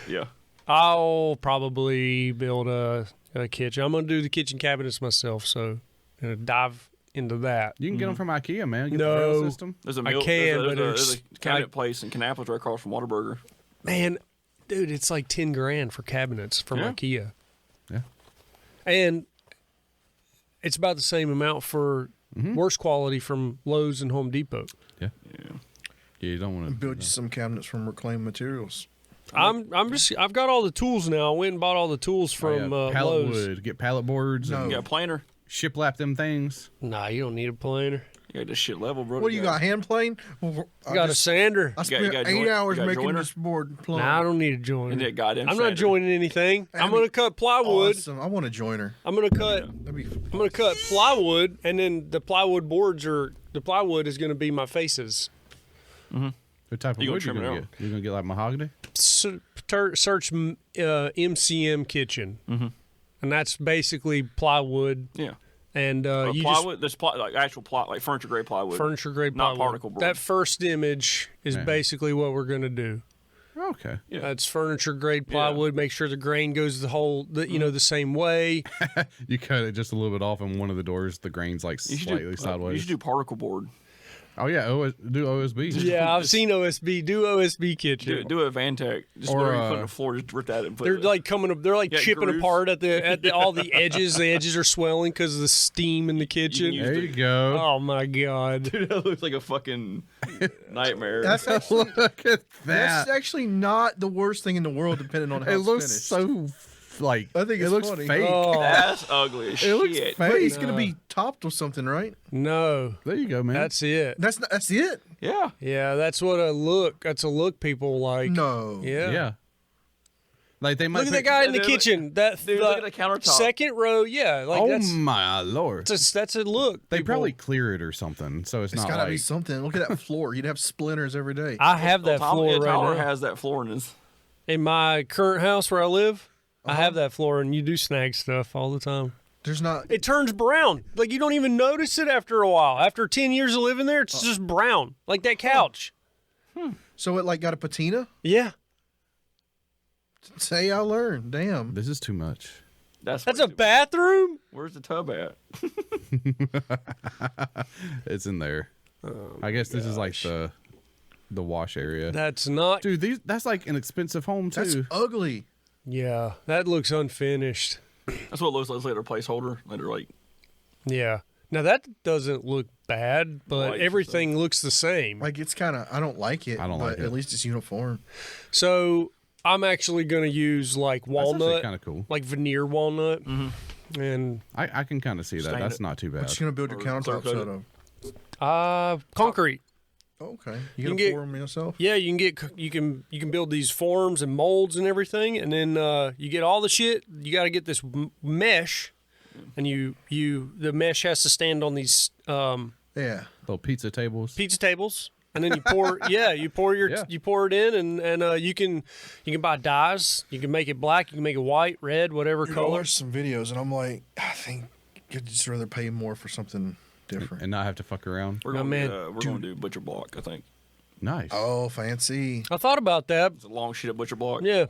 Yeah. I'll probably build a kitchen. I'm going to do the kitchen cabinets myself, so I'm going to dive into that. You can get them from IKEA, man. Get No. the rail system. There's a I meal, can, there's but there's it's a cabinet like- place in Kannapolis right across from Whataburger. Man, dude, it's like 10 grand for cabinets from Yeah. IKEA. Yeah. And it's about the same amount for worse quality from Lowe's and Home Depot. Yeah. Yeah, you don't want to Build you some cabinets from reclaimed materials. I've got all the tools now. I went and bought all the tools from pallet Lowe's. wood. Get pallet boards. No. And You got a planer. shiplap them things. Nah, you don't need a planer. You got this shit level, bro. What do you got? Hand plane? Well, You got a sander. I You spent got 8 joint- hours you got making joiner? this board plumb. Nah, I don't need a joiner. And that goddamn I'm not sander. joining anything. I'm That'd gonna be cut plywood. Awesome. I want a joiner. I'm gonna cut. That'd be. I'm gonna cut plywood, and then the plywood boards are the plywood is gonna be my faces. What type of You gonna wood you trim it gonna out? get? You gonna get like mahogany? Search MCM kitchen, and that's basically plywood Yeah. and you plywood. There's like actual plywood, like furniture grade plywood. just furniture grade not plywood. particle board. That first image is Yeah. basically what we're gonna do. Okay. Yeah. That's furniture grade plywood. Make sure the grain goes the same way. You cut it just a little bit off, and one of the doors, the grain's like You should slightly do, sideways. You should do particle board. Oh yeah, do OSB. Yeah, I've seen OSB. Do OSB kitchen. Do a Vantech. Just Or, literally put it on the floor. Just rip that and put They're it. like they're like Yeah, chipping grooves. apart at all the edges. The edges are swelling because of the steam in the kitchen. use There you go. Oh my god! Dude, that looks like a fucking nightmare. That's actually, Look at that's that. actually not the worst thing in the world, depending on how It it's looks finished. so like. I think it it's looks funny. fake. Oh That's ugly as It looks shit. fake. But he's gonna be topped with something, right? no, There you go, man. that's it. That's not, that's it. Yeah. Yeah, that's what a look. That's a look people like. No. Yeah. yeah. Like they might. Look at that pick- guy in the Dude, kitchen. That Dude, look at the countertop. second row. Yeah, like Oh that's my lord! that's a look. They people- probably clear it or something, so it's It's not gotta like. be something. Look at that floor. You'd have splinters every day. I have that floor Tyler right now has that floor in his. in my current house where I live. Uh-huh. I have that floor, and you do snag stuff all the time. There's not. It turns brown. Like you don't even notice it after a while. After 10 years of living there, it's just brown. Like that couch. So it like got a patina. Yeah. Say I learned. Damn. This is too much. That's way a too- bathroom? Where's the tub at? It's in there. I guess this is like the wash area. That's not. Dude, that's like an expensive home too. That's ugly. Yeah. That looks unfinished. That's what it looks like. It's like their placeholder. Like they're like, Yeah. Now that doesn't look bad, but Like, everything looks the same. Like it's kind of. I don't like it. I don't but like it. At least it's uniform. So I'm actually going to use like That's actually walnut, kind of cool. like veneer walnut. And I can kind of see that. Stain That's it. not too bad. What you gonna build your Or countertops clear out coat of? concrete. Okay. can You gonna get- pour them yourself? Yeah, you can build these forms and molds and everything, and then you get all the shit. You got to get this mesh, and the mesh has to stand on these Yeah. Little pizza tables. pizza tables, and then you pour you pour it in, and you can buy dyes. You can make it black, you can make it white, red, whatever Dude, I color. watched some videos and I'm like, I think I'd just rather pay more for something different. And not have to fuck around. we're No, going man. we're going to do butcher block. I think Nice. Oh, fancy. I thought about that. it's a long sheet of butcher block. Yeah,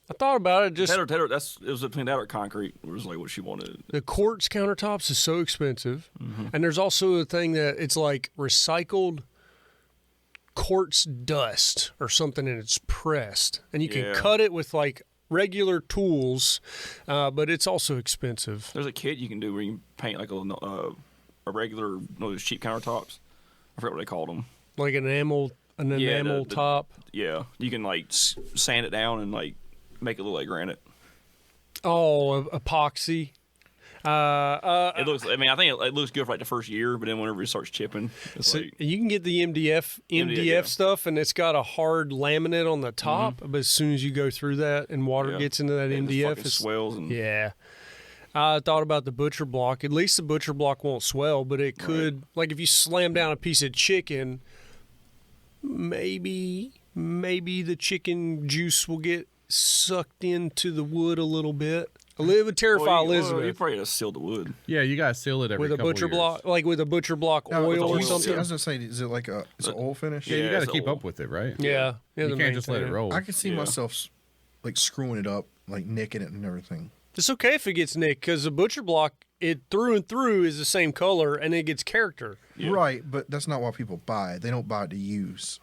I thought about it. Just Taylor, it was between that or concrete. It was like what she wanted. the quartz countertops is so expensive, and there's also a thing that it's like recycled quartz dust or something, and it's pressed, and you can cut it with like regular tools, but it's also expensive. There's a kit you can do where you can paint like a regular, those cheap countertops. I forgot what they called them. Like an enamel top. Yeah, you can like sand it down and like make it look like granite. Oh, epoxy. It looks. I mean, I think it looks good for like the first year, but then whenever it starts chipping, it's So like you can get the MDF stuff, and it's got a hard laminate on the top. But as soon as you go through that and water gets into that it just MDF, fucking swells. And yeah. I thought about the butcher block. At least the butcher block won't swell, but it could. Like if you slam down a piece of chicken, maybe the chicken juice will get sucked into the wood a little bit. It would terrify Elizabeth you probably gotta seal the wood. Yeah, you gotta seal it every with a couple butcher years. block, like with a butcher block Now, oil or I something. was gonna say, is it like it's an oil finish? Yeah, you Yeah, gotta it's keep oil. up with it, right? Yeah, You can't just let it roll. I can see myself like screwing it up, like nicking it and everything. It's okay if it gets nicked because the butcher block, it through and through is the same color and it gets character. Yeah. Right, but that's not why people buy it. They don't buy it to use.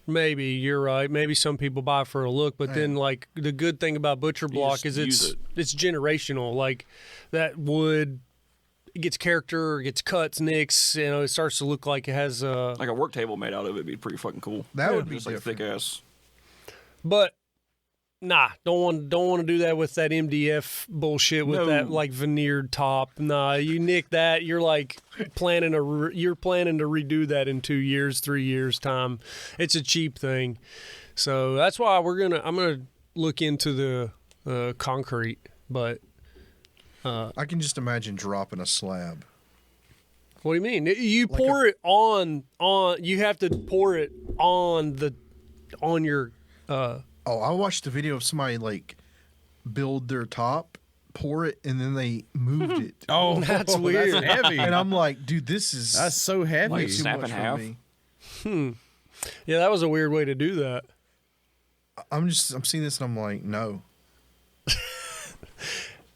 Maybe you're right. Maybe some people buy it for a look, but then like the good thing about butcher block just is use it's generational. Like that wood, it gets character, it gets cuts, nicks. You know, it starts to look like it has a. Like a work table made out of it would be pretty fucking cool. That would be just like different. thick ass. But nah, don't want to do that with that MDF bullshit with that like veneered top. Nah, you nick that, you're like planning to redo that in 2 years, 3 years time. It's a cheap thing, so that's why I'm gonna look into the concrete. But I can just imagine dropping a slab. what do you mean? You pour it on. You have to pour it on your. Oh, I watched a video of somebody like build their top, pour it, and then they moved it. Oh, That's weird. That's heavy. And I'm like, dude, this is That's so heavy. Like too snap much in for half. me. Yeah, that was a weird way to do that. I'm seeing this and I'm like, no.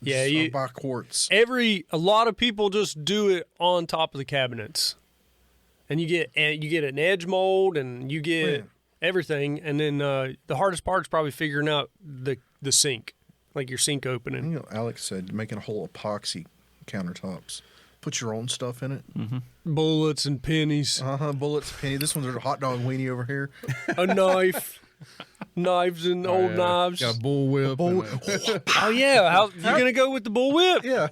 Yeah, I'll buy quartz. a lot of people just do it on top of the cabinets, and you get an edge mold and you get everything, and then the hardest part is probably figuring out the sink, like your sink opening. You know, Alex said making a whole epoxy countertops. Put your own stuff in it. Bullets and pennies, Bullets, penny. This one's a hot dog weenie over here. a knife, knives and old knives. Got a bull whip. Oh yeah, how you gonna go with the bull whip? Yeah.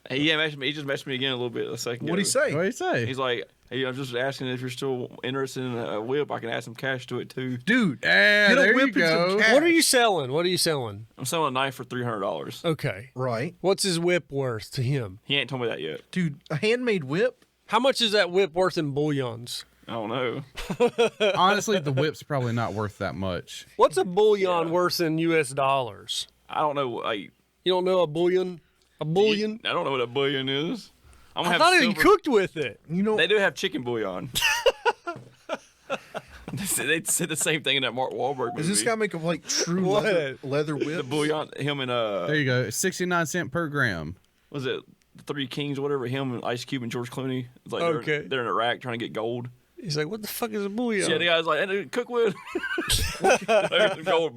Hey, he just messaged me again a little bit a second What'd he ago. say? What do you say? He's like, hey, I'm just asking if you're still interested in a whip. I can add some cash to it too. Dude, Yeah, get a there whip you and some go. cash. What are you selling? I'm selling a knife for $300. Okay, Right. what's his whip worth to him? He ain't told me that yet. Dude, a handmade whip? How much is that whip worth in bullions? I don't know. Honestly, the whip's probably not worth that much. What's a bullion worth in U.S. dollars? I don't know. Like, You don't know a bullion? A bullion? I don't know what a bouillon is. I'm gonna I have thought he silver. cooked with it. You know, They do have chicken bouillon. They said the same thing in that Mark Wahlberg movie. does this guy make a like true What? leather whip? the bouillon? Him and There you go. 69 cents per gram. was it the Three Kings or whatever? Him and Ice Cube and George Clooney. It's like Okay. they're in Iraq trying to get gold. He's like, what the fuck is a bullion? Yeah, the guy's like, hey, cook with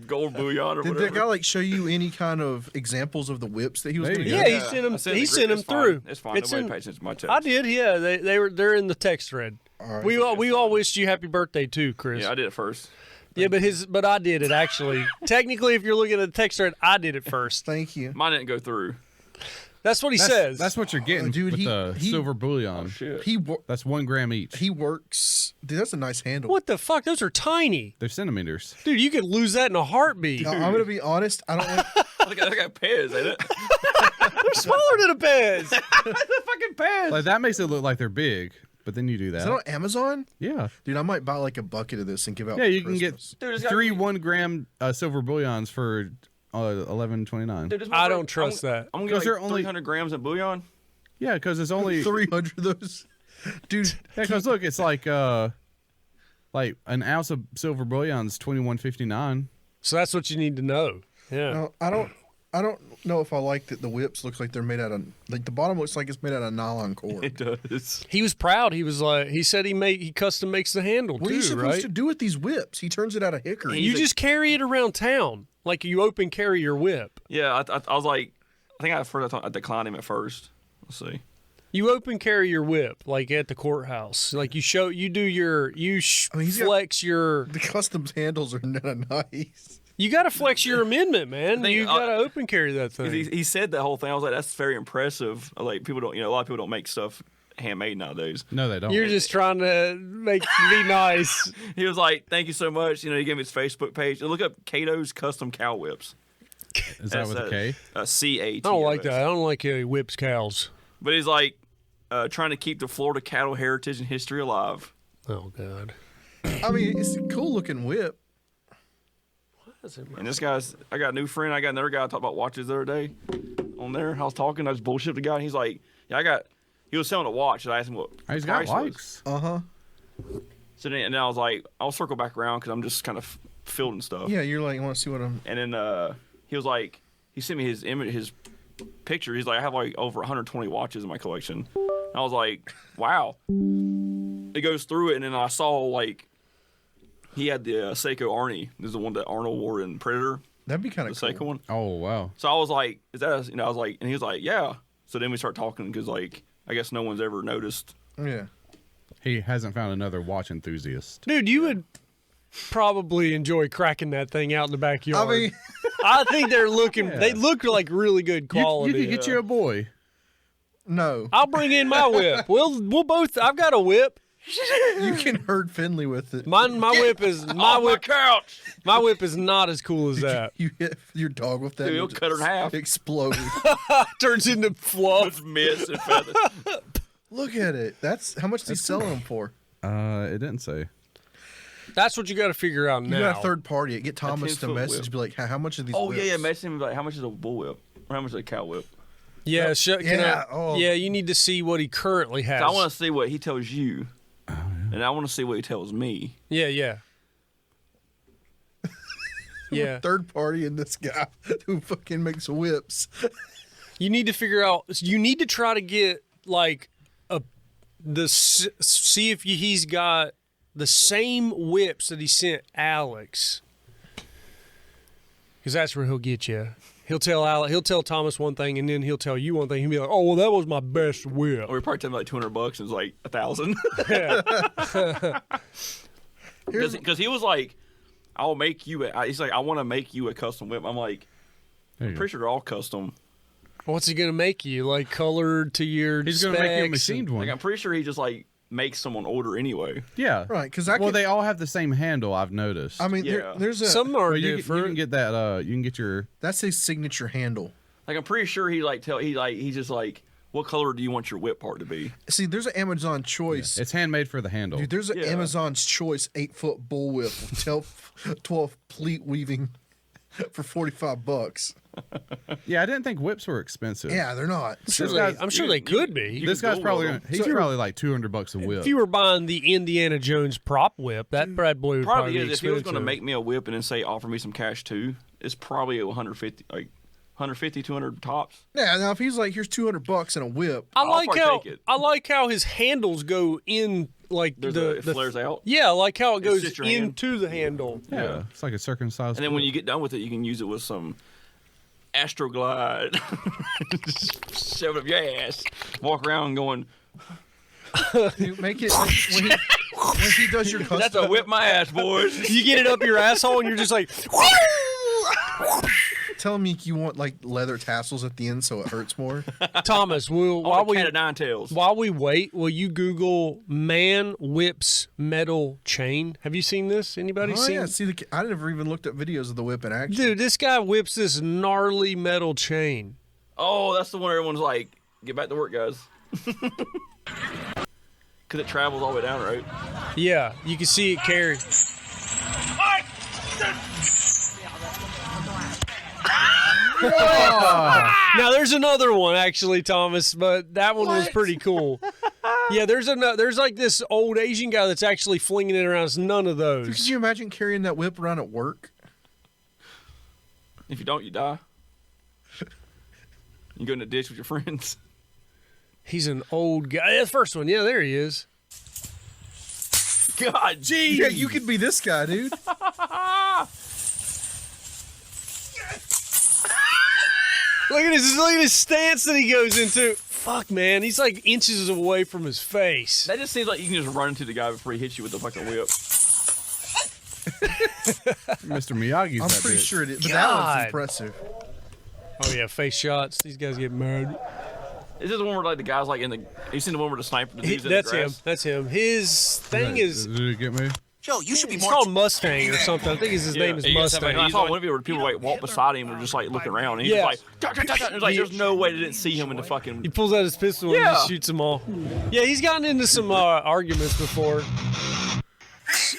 gold bouillon or Did whatever. that guy like show you any kind of examples of the whips that he was There going to you get? Yeah, go. he sent them It's fine. through. It's fine. It's Nobody in- pays attention to my text. I did, yeah. They're in the text thread. All right. We all wished you happy birthday too, Chris. Yeah, I did it first. Yeah, but I did it actually. Technically, if you're looking at the text thread, I did it first. Thank you. Mine didn't go through. That's what he says. That's what you're getting dude, with he- the he- silver bullion. Shit. That's 1 gram each. He works. Dude, that's a nice handle. What the fuck? Those are tiny, They're centimeters. dude. You could lose that in a heartbeat. Now, I'm going to be honest. I don't like. Look at that Pez, ain't it? They're smaller than a Pez. Fucking Pez. Like that makes it look like they're big, but then you do that. Is that on Amazon? Yeah. Dude, I might buy like a bucket of this and give out. Yeah, for you can get Christmas. Dude, it's got- 3 1 gram silver bullions for $11.29. Dude, this I motherfucker- don't trust that. I'm gonna Because get they're like only- 300 grams of bouillon. Yeah, because it's only 300 of those. Dude, Yeah, because look, it's like an ounce of silver bullion is $21.59. So that's what you need to know. Yeah. No, I don't know if I like that the whips looks like they're made out of like the bottom looks like it's made out of nylon cord. It does. He was proud. He was like, he said he custom makes the handle What too, are you supposed right? to do with these whips? He turns it out of hickory. You just carry it around town, like you open carry your whip. Yeah, I was like, I think at first I declined him at first. Let's see. You open carry your whip, like at the courthouse. Like you flex your. The customs handles are not nice. You got to flex your amendment, man. thing- You got to open carry that thing. He said that whole thing. I was like, that's very impressive. Like people don't, a lot of people don't make stuff handmade nowadays. No, they don't. You're just trying to be nice. He was like, thank you so much. He gave me his Facebook page. And look up Cato's Custom Cow Whips. Is that with a K? C-A-T. I don't like that. I don't like he whips cows. But he's like trying to keep the Florida cattle heritage and history alive. Oh God. I mean, it's a cool looking whip. And this guy's, I got a new friend. I got another guy I talked about watches the other day on there. I was talking. I was bullshit the guy. And he's like, yeah, he was selling a watch. And I asked him what He's got price was. likes. So then I was like, I'll circle back around because I'm just kind of fielding stuff. Yeah, you're like, you want to see what I'm. And then he was like, he sent me his image, his picture. He's like, I have like over 120 watches in my collection. And I was like, wow. It goes through it, and then I saw like he had the Seiko Arnie. This is the one that Arnold wore in Predator. That'd be kind The of cool. Seiko one. Oh wow. So I was like, is that I was like, and he was like, yeah. So then we start talking because like I guess no one's ever noticed. Yeah. He hasn't found another watch enthusiast. Dude, you would probably enjoy cracking that thing out in the backyard. I mean, I think they're looking. Yeah. They look like really good You quality. could get you a boy. no. I'll bring in my whip. We'll both. I've got a whip. You can herd Finley with it. My whip is my whip. couch. My whip is not as cool as that. You hit your dog with that. Dude, he'll and cut her in half. Explode. Turns into fluff. It's mist and feathers. Look at it. That's how much is he selling them for? It didn't say. That's what you got to figure out You now. got a third party. Get Thomas to 10-foot message, whip. be like, how much are these? Oh whips? yeah. Message him like, how much is a bull whip? Or how much is a cow whip? Yeah, oh. yeah. You need to see what he currently has. So I want to see what he tells you, and I want to see what he tells me. Yeah, yeah. Yeah. Third party in this guy who fucking makes whips. You need to figure out. You need to try to get like see if he's got the same whips that he sent Alex, because that's where he'll get you. He'll tell Thomas one thing, and then he'll tell you one thing. He'll be like, "Oh, well, that was my best whip." Or we probably tell him like $200, and it's like 1,000. Because he was like, "I'll make you." He's like, "I want to make you a custom whip." I'm like, There you I'm go. pretty sure they're all custom. What's he gonna make you? Like colored to your He's gonna make you a specs machined one. Like I'm pretty sure he just like makes someone order anyway. Yeah. Right, because Well, they all have the same handle. I've noticed. I mean, Yeah. there's a. Some are But you different. can get that. You can get your. That's his signature handle. Like I'm pretty sure he's just like, what color do you want your whip part to be? See, there's an Amazon Choice. It's handmade for the handle. Dude, there's an Yeah. Amazon's Choice 8-foot bullwhip with 12 pleat weaving for $45. Yeah, I didn't think whips were expensive. Yeah, they're not. I'm sure they could be. This guy's Google probably them. he's probably like $200 a whip. If you were buying the Indiana Jones prop whip, that bad boy would Probably probably be is. If he was going to expensive. make me a whip and then say offer me some cash too, it's probably 150, like 150, 200 tops. Yeah, now if he's like, here's $200 and a whip. I like probably how take it. I like how his handles go in like It flares out. Yeah, like how it goes just your hand. into the handle. yeah, it's like a circumcised. And then when whip. you get done with it, you can use it with some Astroglide. Just shove it up your ass. Walk around going, Dude, make it like, when he does your custom. that's a whip my ass, boys. You get it up your asshole and you're just like Tell me you want like leather tassels at the end so it hurts more. Thomas, While while cat of nine tails. we wait, will you Google man whips metal chain? Have you seen this? Anybody Oh seen? yeah, see I never even looked at videos of the whip in action. Dude, this guy whips this gnarly metal chain. Oh, that's the one everyone's like, get back to work, guys. Because it travels all the way down, right? Yeah, you can see it carry. Now there's another one actually, Thomas, but that one was pretty cool. Yeah, there's like this old Asian guy that's actually flinging it around. It's none of Could those. you imagine carrying that whip around at work? If you don't, you die. You go in the ditch with your friends. He's an old guy. Yeah, the first one. Yeah, there he is. God, geez. Yeah, you could be this guy, dude. Look at his stance that he goes into. Fuck, man, he's like inches away from his face. That just seems like you can just run into the guy before he hits you with the fucking whip. Mr. Miyagi's I'm that pretty bitch. sure it is. But that God. one's impressive. Oh yeah, face shots. These guys get mad. Is this the one where like the guy's like in the? You seen the one where the sniper? The dude's in the That's him. grass? That's him. His thing is. Did it get me? Joe, you should be It's more. called Mustang or something. I think his name is And you guys have, Mustang. like, I saw one video where people like walk beside him and just like looking around. And he's Yeah. just like, "Dut, dut, dut, dut." It's like there's no way they didn't see him in the fucking. He pulls out his pistol and Yeah. just shoots them all. Yeah, he's gotten into some arguments before.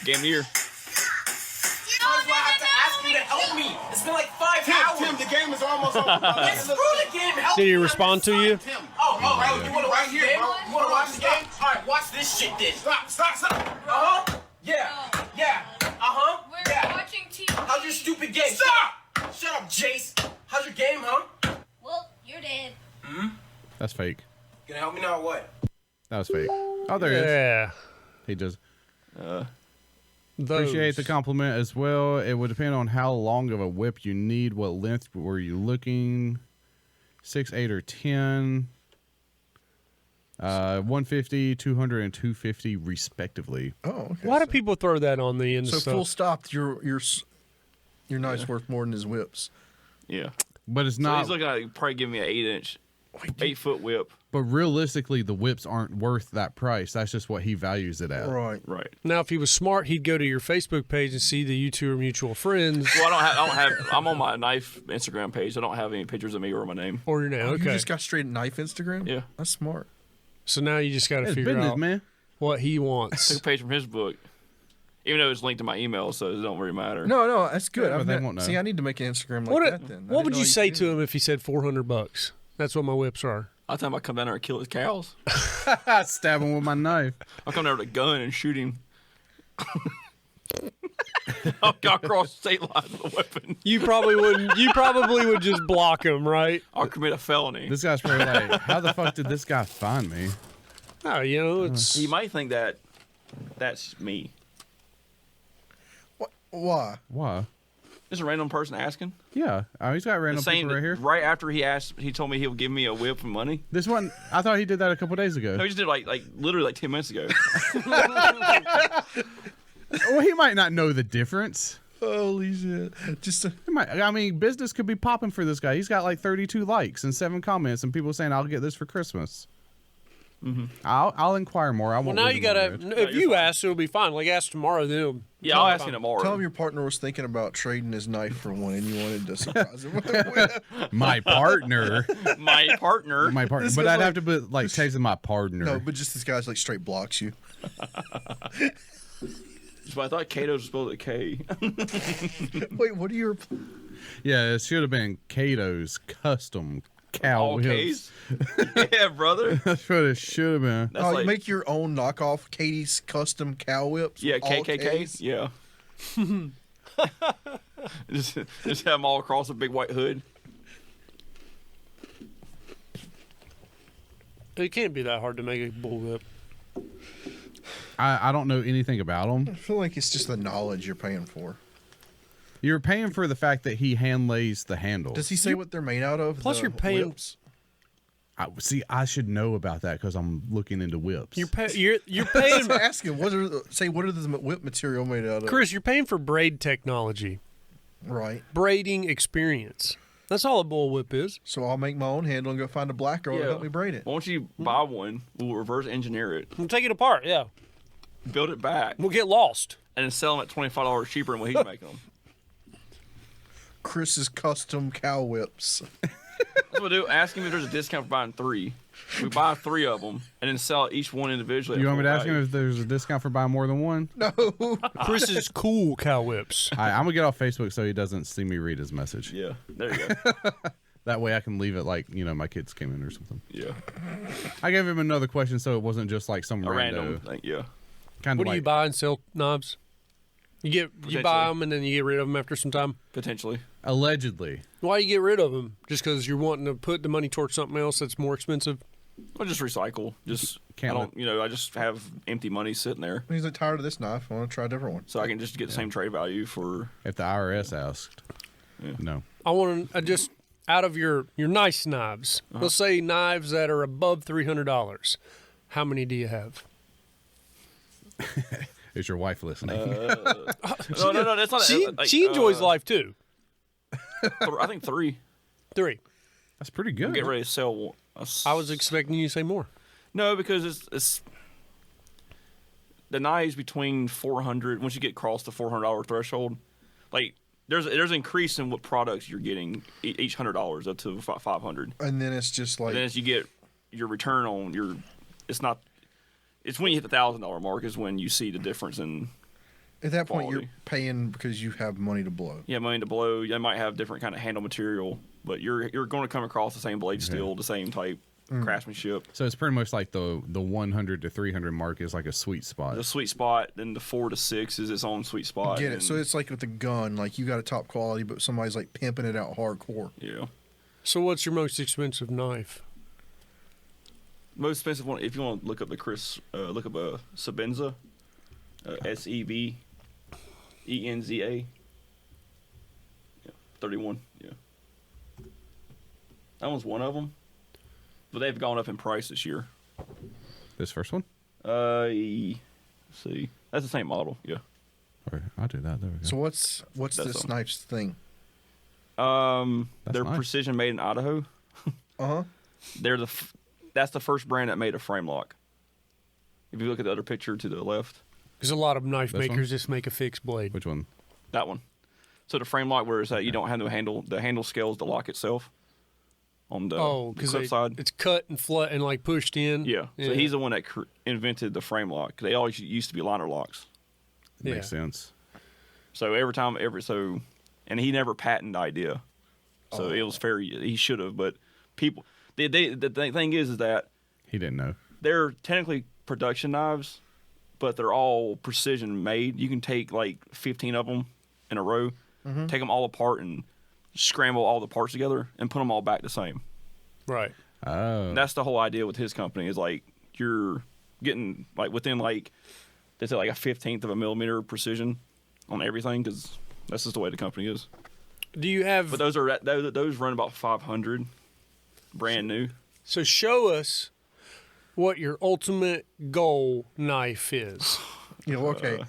Game year. That's why I have to ask you to help me. It's been like 5 hours. Tim, the game is almost over. Let's screw the game. Help Did he me. respond to you? Tim, Oh, right. You want to watch right the here, game? bro. You want to watch the game? All right, watch this shit then. stop. Uh-huh. Yeah. Yeah. Uh-huh. We're Yeah. watching TV. How's your stupid game? Stop! Shut up, Jace. How's your game, huh? Well, you're dead. That's fake. Gonna help me now or what? That was fake. Oh, there he is. Yeah. He just Those. appreciate the compliment as well. It would depend on how long of a whip you need. What length were you looking? 6, 8, or 10. 150, 200, and 250 respectively. Oh, okay. Why do people throw that on the end So of stuff? full stop. Your knife's worth more than his whips. Yeah. But it's So not. he's looking at probably giving me an 8-inch, 8-foot whip. But realistically, the whips aren't worth that price. That's just what he values it at. Right. Right. Now, if he was smart, he'd go to your Facebook page and see that you two are mutual friends. Well, I don't have. I'm on my knife Instagram page. I don't have any pictures of me or my name. Or your name. You Okay. just got straight knife Instagram? Yeah. That's smart. So now you just got to It's figure business, out man. what he Took wants. a page from his book, even though it's linked to my email, so it don't really matter. No, that's good. Yeah, but I've they not- won't know. See, I need to make an Instagram like What, that then. what would you say to him if he said $400? That's what my whips are. I'll tell him I come down there and kill his cows. I stab him with my knife. I'll come down with a gun and shoot him. I'll go across the state line with a weapon. You probably wouldn't. You probably would just block him, right? I'll commit a felony. This guy's probably like, how the fuck did this guy find me? Oh, you know, it's He might think that that's me. Why? Why? Just a random person asking. Yeah. Oh, he's got The random same people right here. right after he asked, he told me he'll give me a whip for money. This one, I thought he did that a couple days ago. No, he just did like literally like 10 minutes ago. Well, he might not know the difference. Holy shit! Just He might, I mean, business could be popping for this guy. He's got like 32 likes and 7 comments, and people saying, "I'll get this for Christmas." Mm-hmm. I'll inquire more. I well. won't Now leave you him on gotta. red. If you're you fine. ask, it'll be fine. Like ask tomorrow, then. It'll Yeah, I'll ask him tomorrow. tell him your partner was thinking about trading his knife for one, and you wanted to surprise him with a whip. My partner, My partner. my partner. This But guy's I'd like- have to put like text him my partner. No, but just this guy's like straight blocks you. But I thought Kato's spelled a K. Wait, what are your? Yeah, it should have been Cato's custom cow All whips. K's. Yeah, brother. That's what it should have been. That's Oh, like, you make your own knockoff Katie's custom cow whips. yeah, with all KKK. Ks? Yeah. just have them all across a big white hood. It can't be that hard to make a bullwhip. I don't know anything about him. I feel like it's just the knowledge you're paying for. You're paying for the fact that he hand lays the handle. Does he say what they're made out of? Plus the you're paying- whips? See, I should know about that because I'm looking into whips. You're paying. Ask him. What are the whip material made out of? Chris, you're paying for braid technology, Right. braiding experience. That's all a bullwhip is. So I'll make my own handle and go find a black girl to Yeah. help me braid it. Why don't you buy one? We'll reverse engineer it, We'll take it apart. Yeah, build it back, we'll get lost. and then sell them at $25 cheaper than what he's making them. Chris's custom cow whips. That's what we'll do. Ask him if there's a discount for buying 3. We buy 3 of them and then sell each one individually. You at want me to full ask him value. if there's a discount for buying more than one? No. Chris's cool cow whips. All right, I'm gonna get off Facebook so he doesn't see me read his message. Yeah, there you go. That way I can leave it like my kids came in or something. Yeah, I gave him another question so it wasn't just like some a random random thing. Yeah, kind of What do like you buy and sell knobs? You buy them and then you get rid of them after some time. Potentially. Allegedly. Why you get rid of them? Just because you're wanting to put the money towards something else that's more expensive? Well, just recycle. Just Can't I don't. I just have empty money sitting there, He's like tired of this knife. I want to try a different one. so I can just get the same trade value for. If the IRS asked. No. I want to just out of your nice knives. Let's say knives that are above $300. How many do you have? Is your wife listening? No. That's not. She enjoys life too. I think 3. 3. That's pretty good. Get ready to sell one. I was expecting you to say more. No, because it's the knives between 400. Once you get across the $400 threshold, like there's an increase in what products you're getting each $100 up to 500. And then it's just like. And then as you get your return on your, it's when you hit the $1,000 mark is when you see the difference in. At that point, quality. you're paying because you have money to blow. Yeah, money to blow. You might have different kind of handle material, but you're going to come across the same blade steel, the same type craftsmanship. So it's pretty much like the 100 to 300 mark is like a sweet spot. The sweet spot, then the 4 to 6 is its own sweet spot. Get it? So it's like with the gun, like you got a top quality, but somebody's like pimping it out hardcore. Yeah. So what's your most expensive knife? Most expensive one, if you want to look up look up a Sebenza, SEBENZA. Yeah, 31. Yeah. That one's one of them, but they've gone up in price this year. This first one? Let's see, that's the same model. Yeah. All right, I'll do that. There we go. So what's That's this something. knife's thing? They're nice. precision made in Idaho. Uh-huh. They're that's the first brand that made a frame lock. If you look at the other picture to the left, Because a lot of knife This one? makers just make a fixed blade. Which one? that one. So the frame lock, where it's that you don't have no handle. The handle scales the lock itself. On the Because clip side. it's cut and flat and like pushed in. Yeah. So he's the one that invented the frame lock. They always used to be liner locks. Yeah. Makes sense. So and he never patented the idea. So it was fair. He should have, but people. The thing is that He didn't know. they're technically production knives, but they're all precision made. You can take like 15 of them in a row, take them all apart and scramble all the parts together and put them all back the same. Right. Oh. That's the whole idea with his company is like you're getting like within like they say like a 15th of a millimeter precision on everything because that's just the way the company is. Do you have... But those run about 500, brand new. So show us what your ultimate goal knife is. Okay.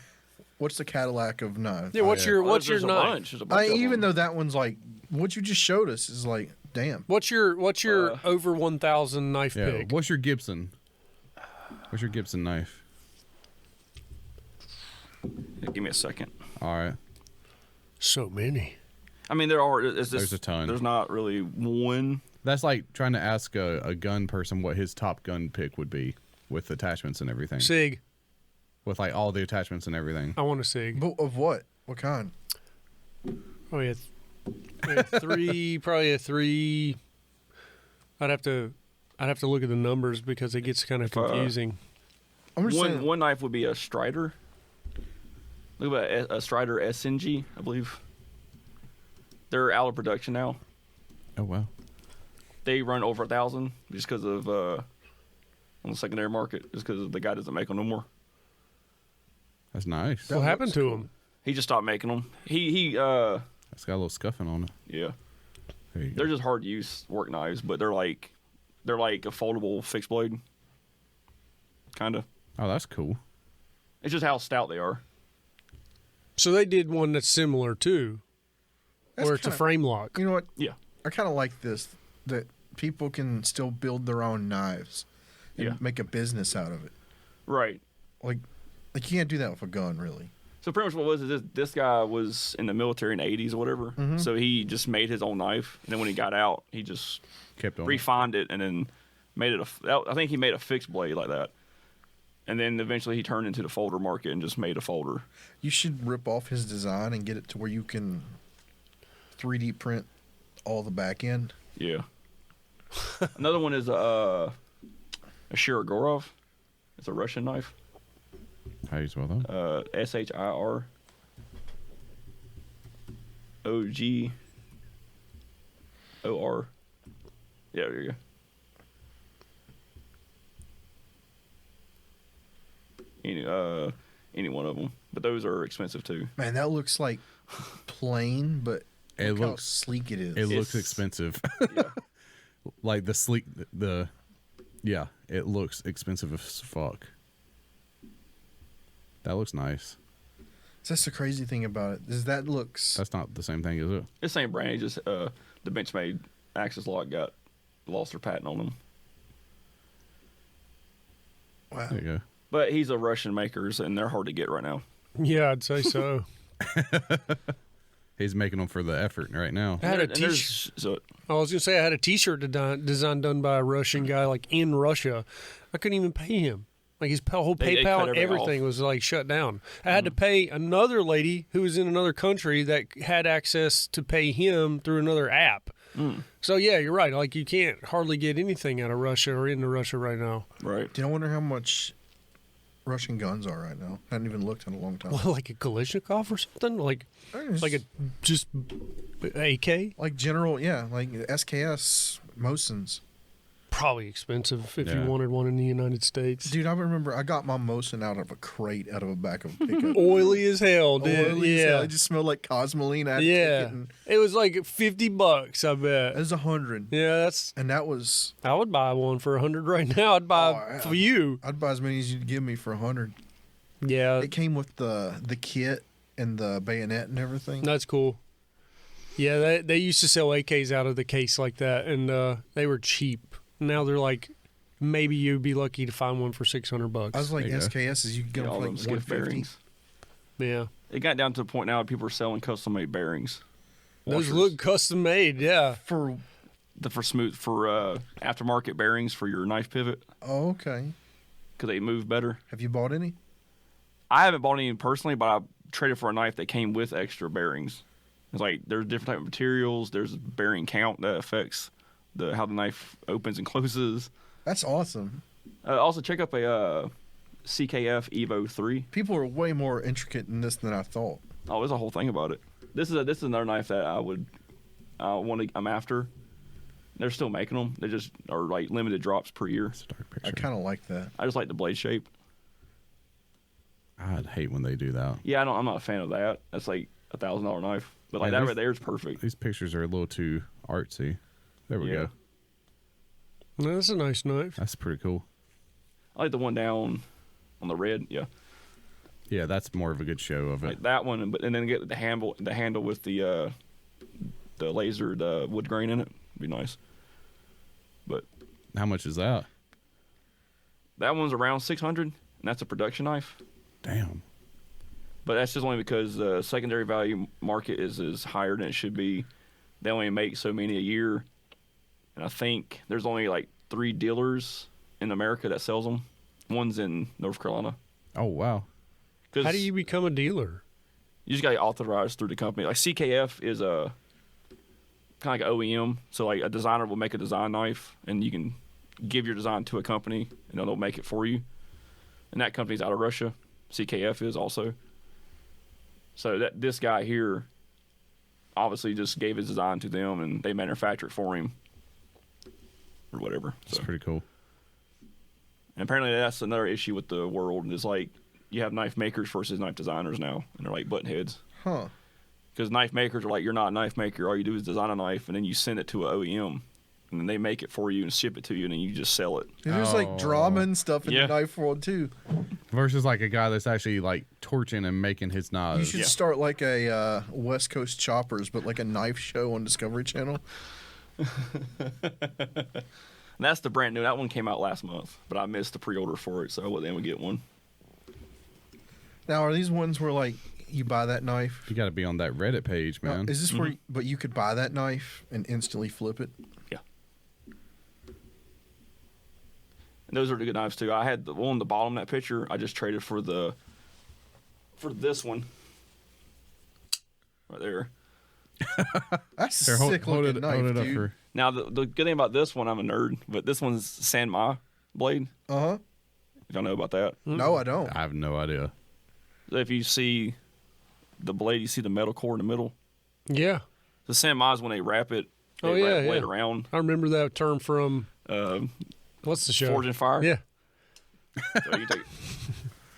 What's the Cadillac of knives? Yeah, what's your There's knife? a bunch. There's a bunch of Even them. though that one's like what you just showed us is like, damn. What's your over 1,000 knife Yeah. pick? What's your Gibson? What's your Gibson knife? Yeah, give me a second. All right. So many. I mean, There's a ton. There's not really one. That's like trying to ask a gun person what his top gun pick would be with attachments and everything. Sig. With like all the attachments and everything. I want a Sig. But of what? What kind? Oh, yeah. Probably a 3. I'd have to look at the numbers because it gets kind of confusing. I'm just saying. One knife would be a Strider. Look at a Strider SNG, I believe. They're out of production now. Oh wow. They run over 1,000 just because of on the secondary market, just because the guy doesn't make them no more. That's nice. What happened to him? He just stopped making them. He It's got a little scuffing on it. yeah. There you go. They're just hard to use work knives, but they're like a foldable fixed blade. Kinda. Oh, that's cool. It's just how stout they are. So they did one that's similar too, where it's a frame lock. You know what? Yeah. I kind of like this, that people can still build their own knives and Yeah. make a business out of it. Right. Like you can't do that with a gun, really. So pretty much what was it? This guy was in the military in the 80s or whatever. So he just made his own knife, and then when he got out, he just Kept on. refined it and then made it I think he made a fixed blade like that. And then eventually he turned into the folder market and just made a folder. You should rip off his design and get it to where you can 3D print all the back end. Yeah. Another one is a Shirogorov. It's a Russian knife. How you spell that? SHIR OGOR. Yeah, there you go. Any one of them, but those are expensive too. Man, that looks like plain, but It look how looks sleek it is. It looks expensive. Yeah. Like the sleek, yeah, it looks expensive as fuck. That looks nice. That's the crazy thing about it is that looks. That's not the same thing, is it? It's the same brand. It just the Benchmade Axis lock lost their patent on them. Wow. There you go. But he's a Russian makers, and they're hard to get right now. Yeah, I'd say so. He's making them for the effort right now. I had a And there's- t-shirt. so I was gonna say I had a T-shirt design done by a Russian guy, like in Russia. I couldn't even pay him. Like his whole They PayPal cut and everything everything off. was like shut down. I had to pay another lady who was in another country that had access to pay him through another app. So yeah, you're right. Like you can't hardly get anything out of Russia or into Russia right now. right. Do you wonder how much Russian guns are right now? I hadn't even looked in a long time. Well, like a Kalashnikov or something, like a just AK. like general, yeah, like SKS Mosins. Probably expensive if you Yeah. wanted one in the United States. Dude, I remember I got my Mosin out of a crate out of a back of a pickup. Oily as hell, dude. Oily as hell. Yeah, It just smelled like Cosmoline. I had to take yeah. it and- It was like $50, I bet. It was 100. Yeah, that's. And that was, I would buy one for 100 right now. I'd buy Oh, yeah. for you. I'd buy as many as you'd give me for 100. Yeah, It came with the kit and the bayonet and everything. that's cool. Yeah, they used to sell AKs out of the case like that, and they were cheap. Now they're like, maybe you'd be lucky to find one for $600. I was like, There you go. SKSs, you could get Yeah, them all for them like skiff 150. bearings. Yeah, It got down to the point now people are selling custom-made bearings. those Washers. look custom made. Yeah, For, for aftermarket bearings for your knife pivot oh, okay. because they move better. Have you bought any? I haven't bought any personally, but I traded for a knife that came with extra bearings. It's like there's different type of materials. There's a bearing count that affects how the knife opens and closes. That's awesome. Also, check up a CKF Evo 3. People are way more intricate in this than I thought. Oh, there's a whole thing about it. This is another knife that I'm after. They're still making them. They just are like limited drops per year. It's a dark I picture. kind of like that. I just like the blade shape. I'd hate when they do that. Yeah, I'm not a fan of that. That's like $1,000 knife, but like Yeah, that there's- right there is perfect. These pictures are a little too artsy. There we Yeah. go. that's a nice knife. That's pretty cool. I like the one down on the red. Yeah, Yeah, that's more of a good show of it. like that one, and then get the handle with the lasered wood grain in it. Be nice. But How much is that? that one's around 600, and that's a production knife. Damn. But that's just only because the secondary value market is higher than it should be. They only make so many a year, and I think there's only like 3 dealers in America that sells them. One's in North Carolina. Oh wow. 'Cause How do you become a dealer? you just got authorized through the company? Like CKF is a kind of like OEM, so like a designer will make a design knife, and you can give your design to a company, and they'll make it for you. And that company's out of Russia. CKF is also. So this guy here obviously just gave his design to them, and they manufacture it for him, or whatever. That's So, pretty cool. and apparently that's another issue with the world is like you have knife makers versus knife designers now, and they're like button heads. Huh. Because knife makers are like, you're not a knife maker. All you do is design a knife, and then you send it to an OEM, and then they make it for you and ship it to you, and then you just sell it. Dude, there's like drama and stuff in Yeah. the knife world too. Versus like a guy that's actually like torching and making his You knives. should start like a West Coast Choppers, but like a knife show on Discovery Channel. And that's the brand new. That one came out last month, but I missed the pre-order for it, so I wasn't able to get one. Now, are these ones where like you buy that knife? You got to be on that Reddit page, Now, man. is this where? But you could buy that knife and instantly flip it. Yeah. And those are the good knives too. I had the one on the bottom of that picture. I just traded for this one right there. That's a Here, sick looking knife, hold it up dude. for. Now the good thing about this one, I'm a nerd, but this one's Sanma blade. Uh huh. If y'all know about that. No, I don't. I have no idea. So if you see the blade, you see the metal core in the middle. Yeah. The semi is when they wrap it. They Oh, yeah, wrap blade yeah. around. I remember that term from what's the show? Forge and Fire. Yeah. So you take,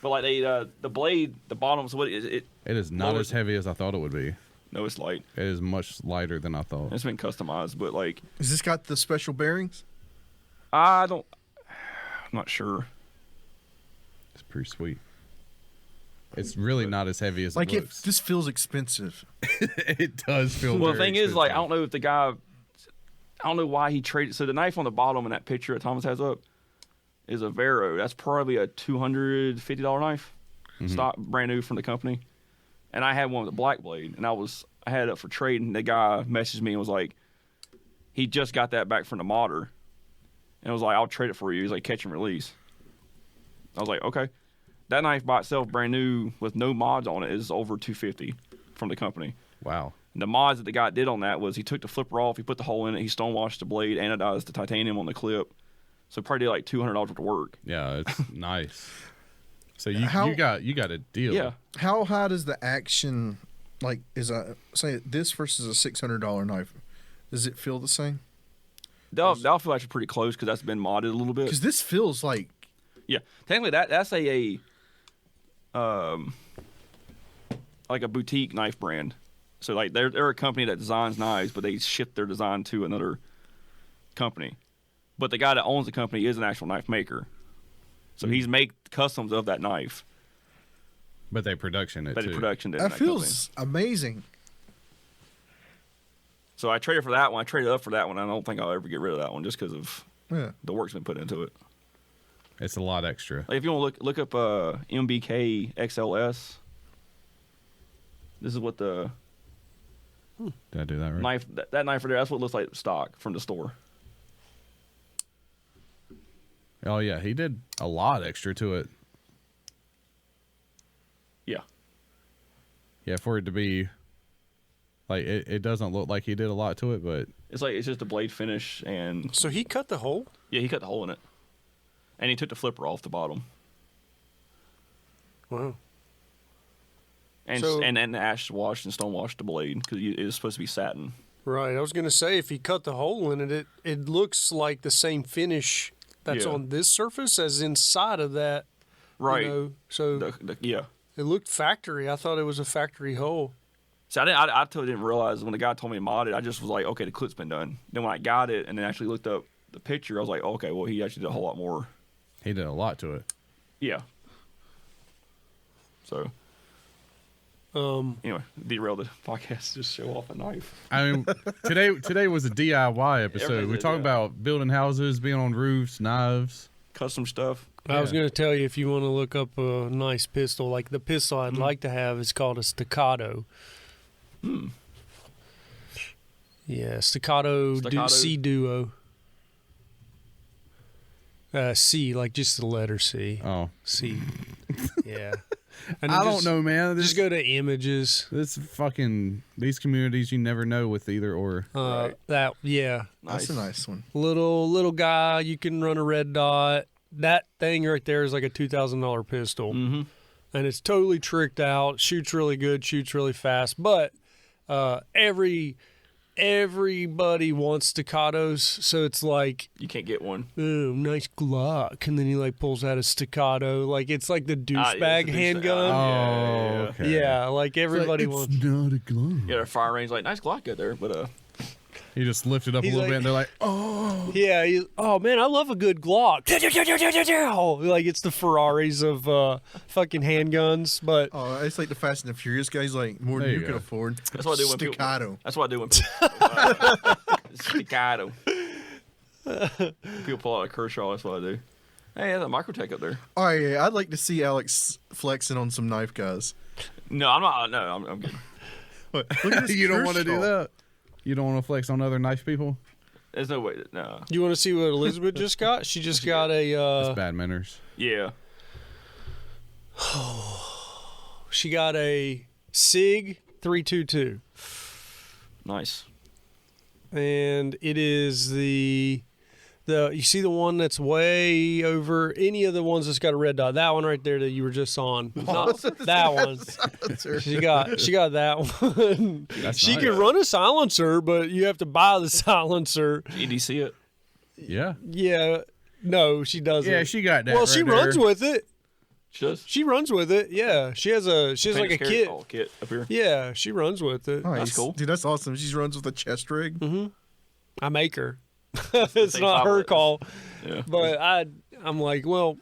but like the blade, the bottom. So what it is not lowers- as heavy as I thought it would be. No, it's light. It is much lighter than I thought. It's been customized, but like Has this got the special bearings? I'm not sure. It's pretty sweet. It's really not as heavy as Like it if looks. this feels expensive. It does feel. Well, the very thing is, like, I expensive. don't know if the guy, I don't know why he traded. So the knife on the bottom in that picture that Thomas has up is a Vero. That's probably a $250 knife, stock, brand new from the company. And I had one with a black blade, and I had it up for trade, and the guy messaged me and was like, he just got that back from the modder, and was like, I'll trade it for you. He's like, catch and release. I was like, okay. That knife by itself, brand new with no mods on it, is over $250 from the company. Wow. And the mods that the guy did on that was he took the flipper off, he put the hole in it, he stonewashed the blade, anodized the titanium on the clip. So probably did like $200 worth of work. Yeah, it's nice. So you got a deal. Yeah. How high does the action, like, say this versus a $600 knife? Does it feel the same? They'll feel actually pretty close because that's been modded a little bit. Because this feels like. Yeah, technically that's like a boutique knife brand. So like they're a company that designs knives, but they ship their design to another company. But the guy that owns the company is an actual knife maker. So he's make customs of that knife. But they production it But too. the production did That feels amazing. So I traded for that one. I traded up for that one. I don't think I'll ever get rid of that one just because of the work's been put into it. It's a lot extra. Like if you want to look up MBK XLS. This is what the Did I do that right? knife that knife right there. That's what it looks like stock from the store. Oh yeah, he did a lot extra to it. Yeah. Yeah, for it to be like it doesn't look like he did a lot to it, but It's just a blade finish and So he cut the hole? yeah, he cut the hole in it. And he took the flipper off the bottom. Wow. And So- and ash washed and stone washed the blade because it is supposed to be satin. Right. I was going to say, if he cut the hole in it, it looks like the same finish that's Yeah. on this surface as inside of that. Right. You know, so Yeah. it looked factory. I thought it was a factory hole. So I totally didn't realize when the guy told me to mod it. I just was like, okay, the clip's been done. Then when I got it and then actually looked up the picture, I was like, okay, well, he actually did a whole lot more. he did a lot to it. Yeah. So anyway, derail the podcast. Just show off a knife. I mean, today was a DIY episode. Everything We is, talk yeah. about building houses, being on roofs, knives. Custom stuff. I was going to tell you, if you want to look up a nice pistol, like the pistol I'd like to have is called a staccato. Yeah, staccato. C duo. C, like just the letter C. Oh, C. Yeah. And I don't know, man. Just go to images. This fucking these communities, you never know with either or. That yeah. That's a nice one. Little guy, you can run a red dot. That thing right there is like a $2,000 pistol, and it's totally tricked out. Shoots really good, shoots really fast. But everybody wants staccatos, so it's like, You can't get one. oh, nice Glock, and then he like pulls out a staccato, like it's like the Ah, yeah, douchebag it's a douchebag. handgun. Oh, okay. Yeah, like everybody wants. not a glove. Yeah, a fire range like nice Glock out there, but He just lifted up He's a little like- bit, and they're like, "Oh, Yeah, oh man, I love a good Glock. Like it's the Ferraris of fucking handguns, but Oh, it's like the Fast and the Furious guys, like more than There you you can go. afford. that's what I do when people. Staccato. That's what I do when staccato. People pull out a Kershaw. That's what I do. Hey, there's a Microtech up there. Oh yeah, I'd like to see Alex flexing on some knife guys. No, I'm not. No, I'm good. What? Look at this you don't want to do Kershaw. that. You don't want to flex on other knife people. There's no way. No. you want to see what Elizabeth just got? She just got a It's bad manners. Yeah. she got a SIG 322, Nice. and it is the You see the one that's way over any of the ones that's got a red dot. That one right there that you were just on. Not that one. She got that one. She can run a silencer, but you have to buy the silencer. Did you see it? Yeah. Yeah. No, she doesn't. Yeah, she got that. Well, right she there. runs with it. She does. She runs with it. Yeah. She has like a kit. Oh, kit up here. Yeah, she runs with it. Nice. That's cool. Dude, that's awesome. She runs with a chest rig. Mm-hmm. I make her. It's Same not her pilot. call. Yeah. But I'm like, well,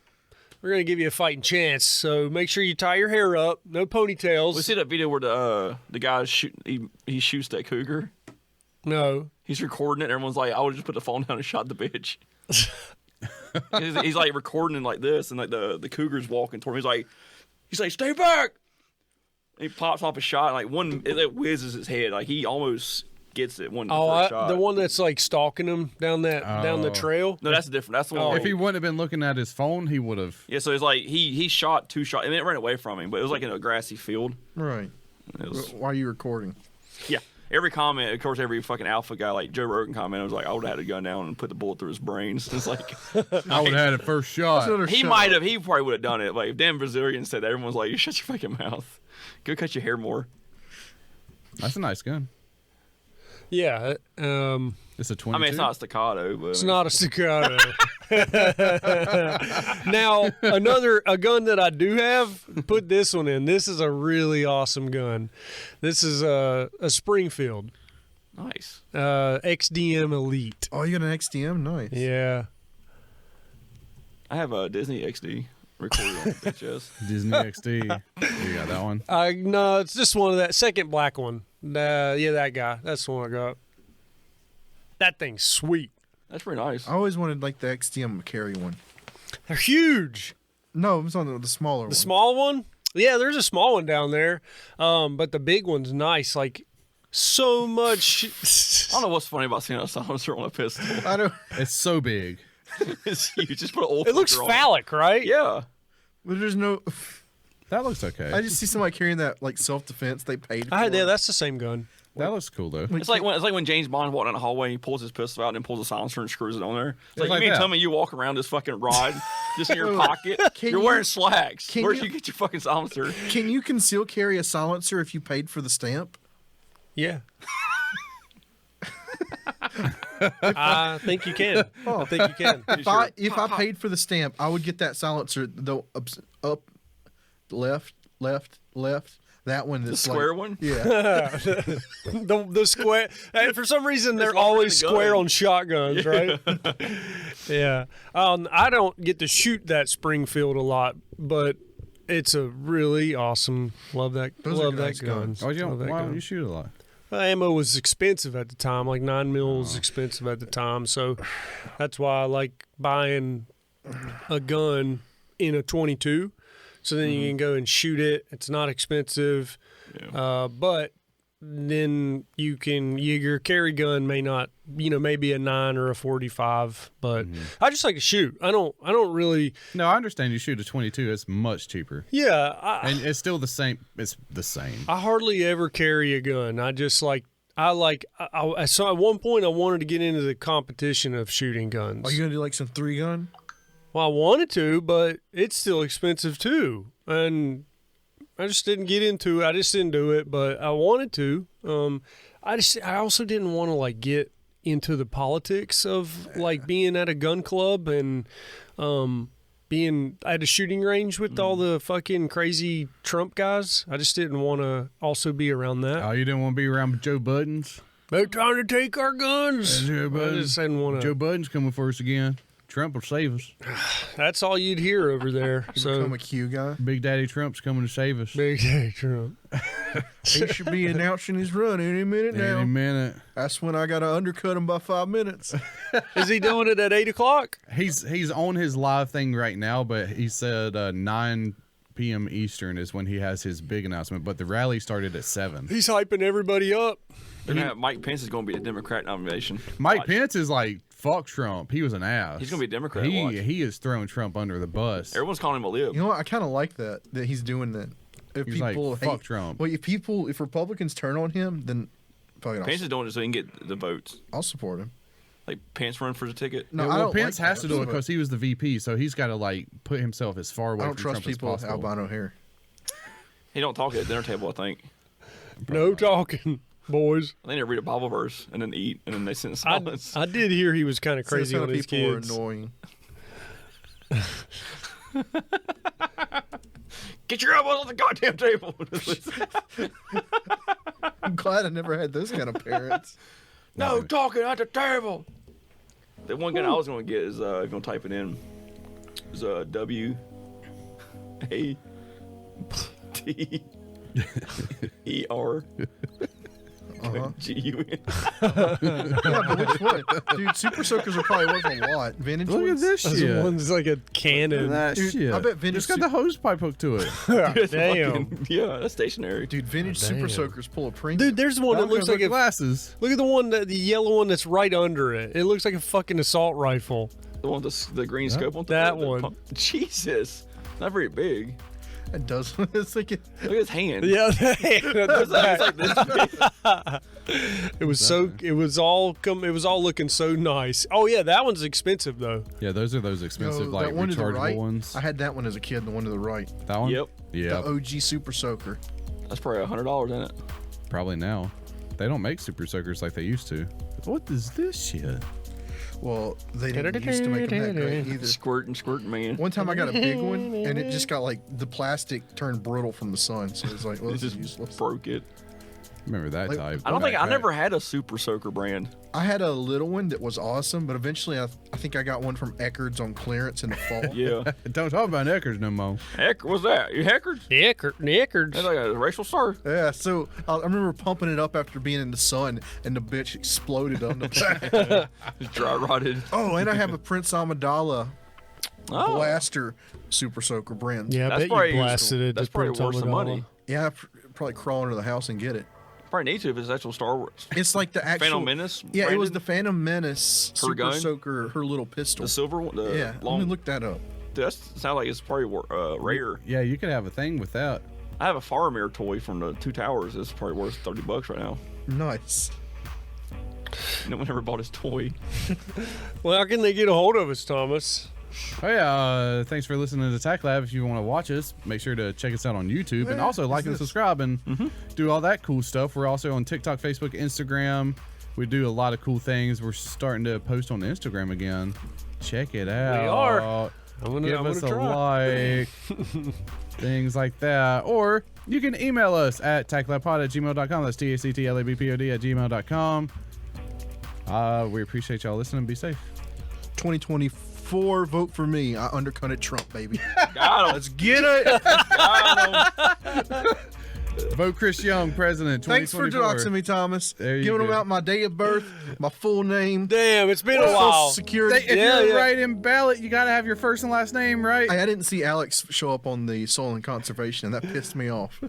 we're gonna give you a fighting chance. So make sure you tie your hair up. No ponytails. We see that video where the guy he shoots that cougar. No. He's recording it. Everyone's like, I would just put the phone down and shot the bitch. he's like recording it like this, and like the cougar's walking toward him. He's like, stay back. And he pops off a shot, and it whizzes his head. Like he almost gets it one first shot. The one that's like stalking him down the trail. No, that's different. That's the one. If he wouldn't have been looking at his phone, he would have. Yeah, so it's like he shot 2 shots, and it ran away from him, but it was like in a grassy field. Right. It was, Why are you recording? yeah. Every comment, of course, every fucking alpha guy like Joe Rogan comment, I was like, I would have had a gun down and put the bullet through his brains. It's like I would have had a first shot. he probably would have done it. Like if Dan Brazilian said that, everyone's like, you shut your fucking mouth. Go cut your hair more. That's a nice gun. Yeah. It's a 22. I mean, it's not staccato, but It's not a staccato. Now, a gun that I do have, put this one in. This is a really awesome gun. This is a Springfield nice. XDM Elite. Oh, you got an XDM? Nice. Yeah. I have a Disney XD recorded on bitches. Disney XD. You got that one? No, it's just one of that second black one. Yeah, that guy. That's the one I got. That thing's sweet. That's pretty nice. I always wanted like the XDM carry one. They're huge. No, it was on the smaller one. The small one? Yeah, there's a small one down there. But the big one's nice. Like, so much. I don't know what's funny about seeing a silencer on a pistol. I don't. It's so big. It's huge. Just put an old It looks fucker on. phallic, right? Yeah. But there's no. That looks okay. I just see somebody carrying that like self defense they paid for. Yeah, that's the same gun. That looks cool though. It's like when James Bond walked down the hallway and he pulls his pistol out and then pulls a silencer and screws it on there. It's like, like you mean that. tell me you walk around this fucking rod just in your pocket? Can You're you- wearing slacks. can Where'd you- you get your fucking silencer? Can you conceal carry a silencer if you paid for the stamp? Yeah. I think you can. I think you can. If I paid for the stamp, I would get that silencer though up, left. That one. The That's square like, one? Yeah. The square. And for some reason, they're longer always than the square gun. on shotguns, right? Yeah. I don't get to shoot that Springfield a lot, but it's a really awesome. Love that. Those are love that nice gun. guns. Why Love that don't gun. you shoot a lot? Ammo was expensive at the time, like 9 mil was expensive at the time. So that's why I like buying a gun in a 22. So then you can go and shoot it. It's not expensive. But then your carry gun may not, maybe a 9 or a 45. But I just like to shoot. I don't really. No, I understand you shoot a 22. It's much cheaper. Yeah. And it's still the same. It's the same. I hardly ever carry a gun. I just like. So at one point I wanted to get into the competition of shooting guns. Are you gonna do like some 3-gun? Well, I wanted to, but it's still expensive too, and I just didn't get into it. I just didn't do it, but I wanted to. I also didn't want to like get into the politics of like being at a gun club and being at a shooting range with all the fucking crazy Trump guys. I just didn't want to also be around that. Oh, you didn't want to be around Joe Buttons? They're trying to take our guns. Joe I just didn't want Joe to. Budden's coming for us again. Trump will save us. That's all you'd hear over there. So Become a Q guy. Big Daddy Trump's coming to save us. Big Daddy Trump. He should be announcing his run any minute now. Any minute. That's when I gotta undercut him by 5 minutes. Is he doing it at 8:00? He's on his live thing right now, but he said 9 p.m. Eastern is when he has his big announcement. But the rally started at 7. He's hyping everybody up. They're gonna have Mike Pence is going to be a Democrat nomination. Mike Watch. Pence is like, fuck Trump. He was an ass. He's gonna be a Democrat, watch. He is throwing Trump under the bus. Everyone's calling him a lib. You know what? I kind of like that he's doing that. If He's like, people fuck hate Trump. Well, if Republicans turn on him, then fuck it, Pence is doing it so he can get the votes. I'll support him. Like Pence run for the ticket. No, Yeah, I well, don't Pence like has to do it Trump, because he was the VP, so he's got to like put himself as far away I don't from trust Trump as people with possible. albino hair. He don't talk at the dinner table. I think. No talking, boys. I think they read a Bible verse and then eat, and then they sit in I, silence. I did hear he was kind of crazy Some on his people kids. are annoying. Get your elbows on the goddamn table. I'm glad I never had those kind of parents. No talking at the table. The one gun I was gonna get is if you're gonna type it in, is W A T E R G U N. Yeah, but which one? Dude, Super Soakers are probably worth a lot. Vintage Look at ones? this Those shit. one's like a cannon. That Dude, shit. I bet vintage It's got the hose pipe hooked to it. Damn. Yeah, that's stationary. Dude, vintage Super Damn. Soakers pull a premium. Dude, there's one that That looks like a glasses. Look at the one the yellow one that's right under it. It looks like a fucking assault rifle. The one with the green scope on That the one. pump. Jesus, not very big. It does. It's like Look at his hand. Yeah, It's like this big. it was all looking so nice. Oh yeah, that one's expensive though. Yeah, those are those expensive Yo, like that one to the rechargeable right. ones. I had that one as a kid. The one to the right, That one. Yep. Yeah. the OG Super Soaker. That's probably $100 in it. Probably now. They don't make super soakers like they used to. What is this shit? Well, they didn't used to make them that great either. Squirting, man. One time I got a big one, and it just got like the plastic turned brittle from the sun. So it's like, well, It this is just useless. broke it. Remember that Like, type? I don't think I Crack. never had a Super Soaker brand. I had a little one that was awesome, but eventually I think I got one from Eckerd's on clearance in the fall. Yeah. Don't talk about Eckers no more. Heck, what's that? You hackers? Nickards. That's like a racial slur. Yeah, so I remember pumping it up after being in the sun, and the bitch exploded on the back. It's dry rotted. Oh, and I have a Prince Amidala Oh. Blaster Super Soaker brand. Yeah, I That's bet probably you blasted it. that's to probably Prince worth some Amidala. money. Yeah, probably crawl under the house and get it. Probably need to if it's actual Star Wars. It's like the actual Phantom Menace. Yeah, it was branded? the Phantom Menace Her Super gun? Soaker, her little pistol. The silver one. The Yeah, long. let me look that up. Dude, that sounds like it's probably rare. Yeah, you could have a thing with that. I have a Faramir toy from the Two Towers. It's probably worth $30 right now. Nice. No one ever bought his toy. Well, how can they get a hold of us, Thomas? Oh yeah, thanks for listening to TACT Lab. If you want to watch us, make sure to check us out on YouTube and also like and subscribe and do all that cool stuff. We're also on TikTok, Facebook, Instagram. We do a lot of cool things. We're starting to post on Instagram again. Check it out. We are. Give us a try. like. Things like that. Or you can email us at tactlabpod@gmail.com. That's tactlabpod@gmail.com. We appreciate y'all listening. Be safe. 2024, vote for me. I undercutted Trump, baby. Got him. Let's get it. Vote Chris Young, president. Thanks for 2024. doxing me, Thomas. There you Giving them go. out my date of birth, my full name, Damn, it's been a Social while. Security. If Yeah, you're yeah. writing ballot, you gotta have your first and last name, right? I didn't see Alex show up on the Soil and Conservation, and that pissed me off.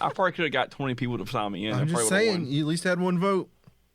I probably could have got 20 people to sign me in. I I'm probably just would've saying, won. you at least had one vote.